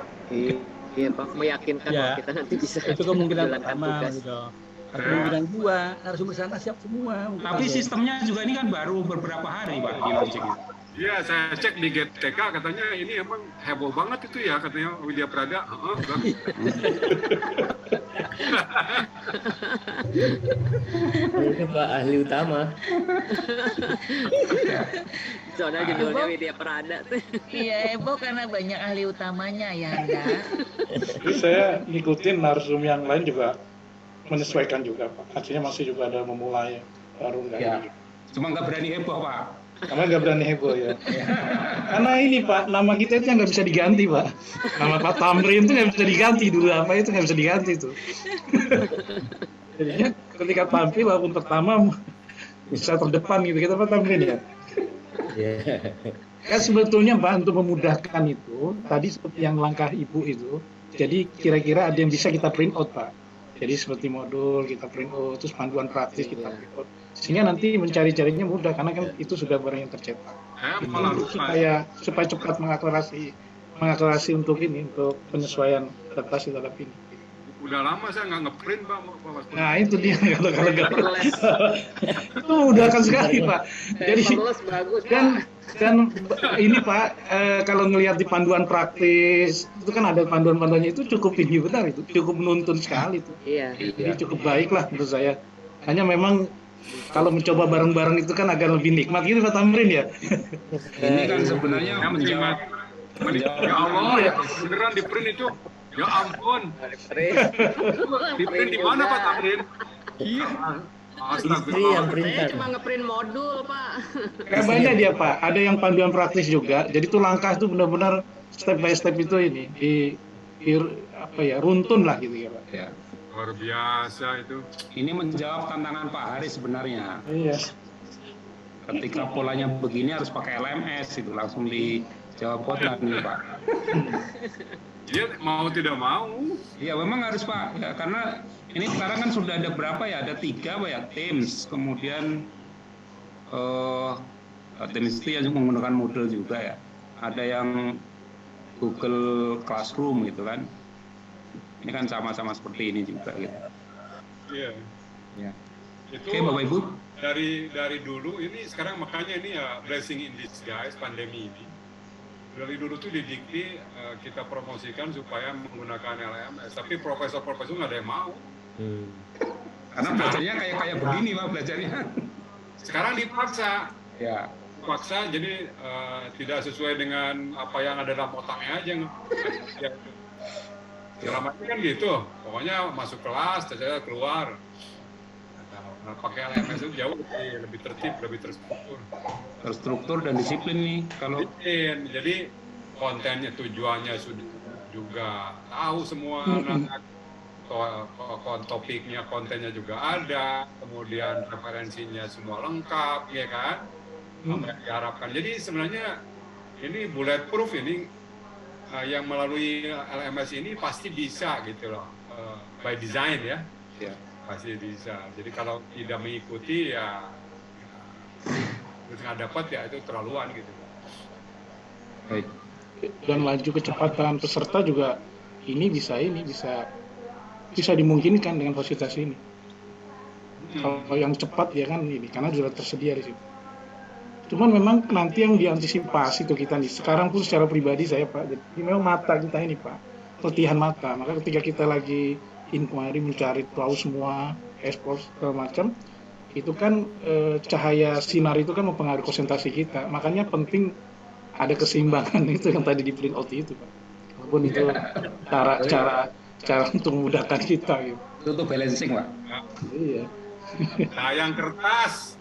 Iya Pak, meyakinkan ya, kita nanti bisa. Itu kemungkinan pertama gitu. Kemungkinan 2 narasumber sana siap semua. Tapi sistemnya juga ini kan baru beberapa hari Pak di launching. Iya, saya cek di GTK katanya ini emang heboh banget itu ya katanya Widya Prada. Itu Pak ahli utama. Soalnya judulnya Widya Prada tuh. Iya heboh karena banyak ahli utamanya ya enggak. Jadi saya ngikutin narsum yang lain juga menyesuaikan juga Pak. Artinya masih juga ada memulai baru enggak. Ya. Cuma nggak berani heboh Pak. Karena nggak berani heboh ya. Karena ini Pak, nama kita itu nggak bisa diganti Pak. Nama Pak Tamrin itu nggak bisa diganti dulu, apa itu nggak bisa diganti itu. Jadinya ketika tampil walaupun pertama bisa terdepan gitu kita Pak Tamrin ya. Kan sebetulnya Pak untuk memudahkan itu tadi seperti yang langkah Ibu itu. Jadi kira-kira ada yang bisa kita print out Pak. Jadi seperti modul kita print out, terus panduan praktis kita print out. Sehingga nanti mencari-carinya mudah karena kan itu sudah barang yang tercetak. Supaya cepat mengakselerasi untuk penyesuaian adaptasi terhadap ini. Udah lama saya nggak ngeprint Pak. Nah itu dia kalau nggak itu memudahkan sekali Pak. Jadi dan ini Pak kalau ngelihat di panduan praktis itu kan ada panduannya itu cukup tinggi benar itu, cukup menuntun sekali itu. Iya. Jadi cukup baik lah menurut saya. Hanya memang kalau mencoba bareng-bareng itu kan agak lebih nikmat gitu Pak Tamrin ya. Ini kan sebenarnya menjawab. Ya Allah ya beneran di print itu. Ya ampun. Di print di mana Pak Tamrin? Iya. Istri yang Saya cuma ngeprint modul Pak. Kayak banyak dia Pak. Ada yang panduan praktis juga. Jadi itu langkah itu benar-benar step by step itu ini runtun lah gitu ya Pak. Ya. Luar biasa itu. Ini menjawab tantangan Pak Haris sebenarnya. Iya. ketika polanya begini harus pakai LMS itu langsung dijawab hotline nih Pak. Iya mau tidak mau. Iya memang harus Pak, ya, karena ini sekarang kan sudah ada berapa ya? Ada 3 Pak ya, Teams, kemudian Teams itu yang menggunakan Moodle juga ya. Ada yang Google Classroom gitu kan. Ini kan sama-sama seperti ini juga gitu. Iya. Ya. Itu oke Bapak Ibu. Dari dulu ini sekarang makanya ini ya blessing in disguise pandemi ini. Dari dulu tuh didikti kita promosikan supaya menggunakan LMS, tapi profesor-profesor nggak ada yang mau. Karena belajarnya kayak begini Pak belajarnya. Sekarang dipaksa. Ya. Paksa jadi tidak sesuai dengan apa yang ada dalam otaknya aja. Ya. Selama ini kan gitu, pokoknya masuk kelas, saya keluar. Nah, pakai LMS itu jauh lebih tertib, lebih terstruktur. Terstruktur dan disiplin nih kalau. Disiplin, jadi kontennya tujuannya sudah juga tahu semua. Topiknya, kontennya juga ada, kemudian referensinya semua lengkap, ya kan? Apa yang diharapkan. Jadi sebenarnya ini bulletproof ini yang melalui LMS ini pasti bisa gitu loh, by design ya, pasti bisa. Jadi kalau tidak mengikuti ya terus nggak dapat ya itu terlaluan gitu. Baik. Dan laju kecepatan peserta juga ini bisa dimungkinkan dengan fasilitas ini. Kalau yang cepat ya kan ini karena sudah tersedia di situ. Cuman memang nanti yang diantisipasi tuh kita nih. Sekarang pun secara pribadi saya Pak, jadi memang mata kita ini Pak, latihan mata. Maka ketika kita lagi inquiry mencari tahu semua ekspor segala macam, itu kan cahaya sinar itu kan mempengaruhi konsentrasi kita. Makanya penting ada keseimbangan itu yang tadi di print out itu Pak. Walaupun itu cara untuk memudahkan kita gitu. Itu tuh balancing Pak. Iya. Nah yang kertas.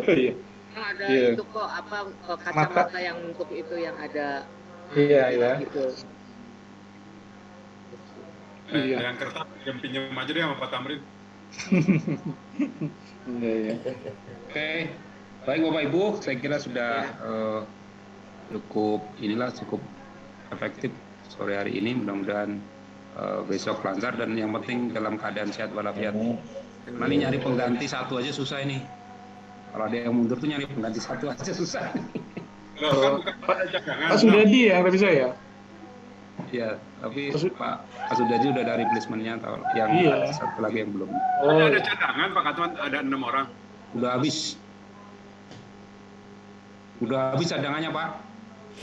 Iya. Ada itu kok kacamata yang untuk itu yang ada. Iya. Gitu. Yang kertas pinjam aja deh sama Pak Tamrin. Iya. Oke, baik Bapak Ibu, saya kira sudah cukup efektif sore hari ini. Mudah-mudahan besok lancar dan yang penting dalam keadaan sehat walafiat. Nanti nyari pengganti satu aja susah ini. Kalau ada yang mundur tuh nyari pengganti satu aja susah. Pak Sudadi ya yang bisa ya? Iya, tapi Pak Sudadi udah dari replacement-nya atau yang satu lagi yang belum. Ada cadangan Pak Katman, ada 6 orang. Udah habis cadangannya Pak.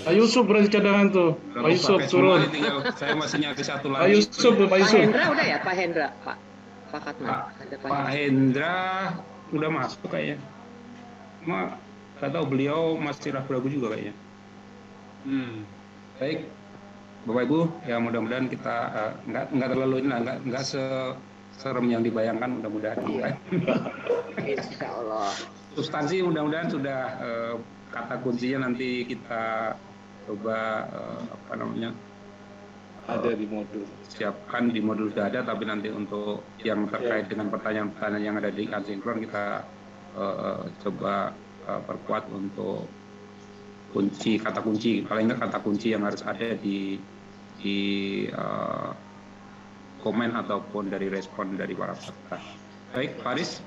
Pak Yusuf berarti cadangan tuh. Pak Yusuf turun. Saya masih nyari satu lagi. Pak Yusuf. Pak Hendra udah ya Pak Hendra Pak Katman. Pak Hendra udah masuk kayaknya. Cuma nggak tahu beliau masih ragu-ragu juga kayaknya. Baik, Bapak Ibu, ya mudah-mudahan kita nggak terlalu nggak serem yang dibayangkan mudah-mudahan. Insya Allah. Substansi mudah-mudahan sudah kata kuncinya nanti kita coba ada di modul. Siapkan di modul sudah ada, tapi nanti untuk yang terkait dengan pertanyaan-pertanyaan yang ada di asinkron kita coba perkuat untuk kata kunci paling nggak kata kunci yang harus ada di komen ataupun dari respon dari para peserta. Baik, Faris,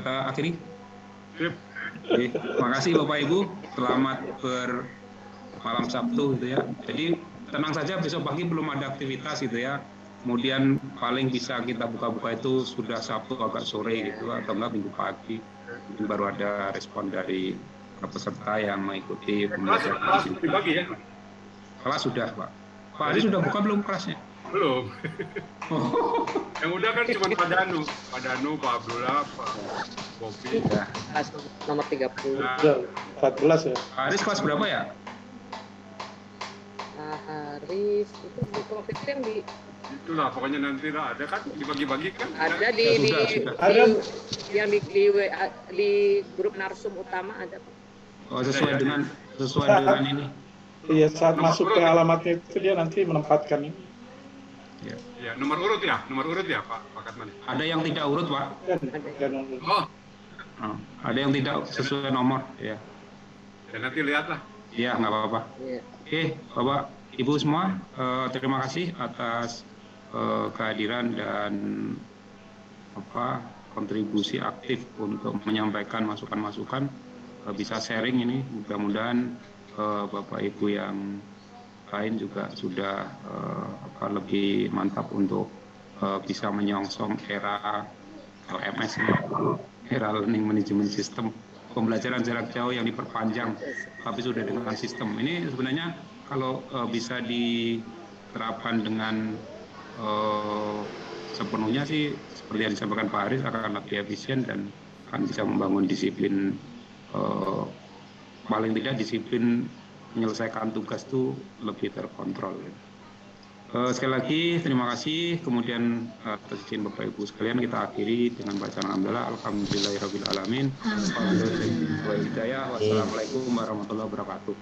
kita akhiri. Oke, terima kasih Bapak Ibu, selamat bermalam Sabtu gitu ya. Jadi tenang saja, besok pagi belum ada aktivitas gitu ya. Kemudian paling bisa kita buka-buka itu sudah Sabtu agak sore gitu atau enggak Minggu pagi. Mungkin baru ada respon dari peserta yang mengikuti pembelajaran. Kelas dibagi ya? Kelas sudah Pak. Pak Adi sudah buka belum kelasnya? Belum. Yang udah kan cuma Pak Danu, Pak Abdullah, Pak Bobi. Kelas nomor 30. 14 ya. Pak Aris kelas berapa ya? Pak Haris itu di profil yang di itulah pokoknya nanti lah ada kan dibagi-bagi kan ada yang di grup narsum utama ada. Oh, sesuai dengan ini. Iya, saat masuk ke alamatnya itu dia nanti menempatkan ini. Ya, nomor urut ya Pak Katman. Ada yang tidak urut Pak. Oh, Ada yang tidak sesuai nomor, ya. Ya nanti lihatlah. Iya, nggak apa-apa. Oke, Bapak, Ibu semua, terima kasih atas kehadiran dan kontribusi aktif untuk menyampaikan masukan-masukan. Bisa sharing ini, mudah-mudahan Bapak Ibu yang lain juga sudah lebih mantap untuk bisa menyongsong era LMS, era Learning Management System, pembelajaran jarak jauh yang diperpanjang, tapi sudah dengan sistem. Ini sebenarnya kalau bisa diterapkan dengan sepenuhnya sih, seperti yang disampaikan Pak Haris, akan lebih efisien dan akan bisa membangun disiplin, paling tidak disiplin menyelesaikan tugas itu lebih terkontrol. Sekali lagi terima kasih. Kemudian atas izin Bapak Ibu sekalian kita akhiri dengan bacaan alhamdulillah, alhamdulillahirabbil alamin. Wassalamualaikum warahmatullahi wabarakatuh.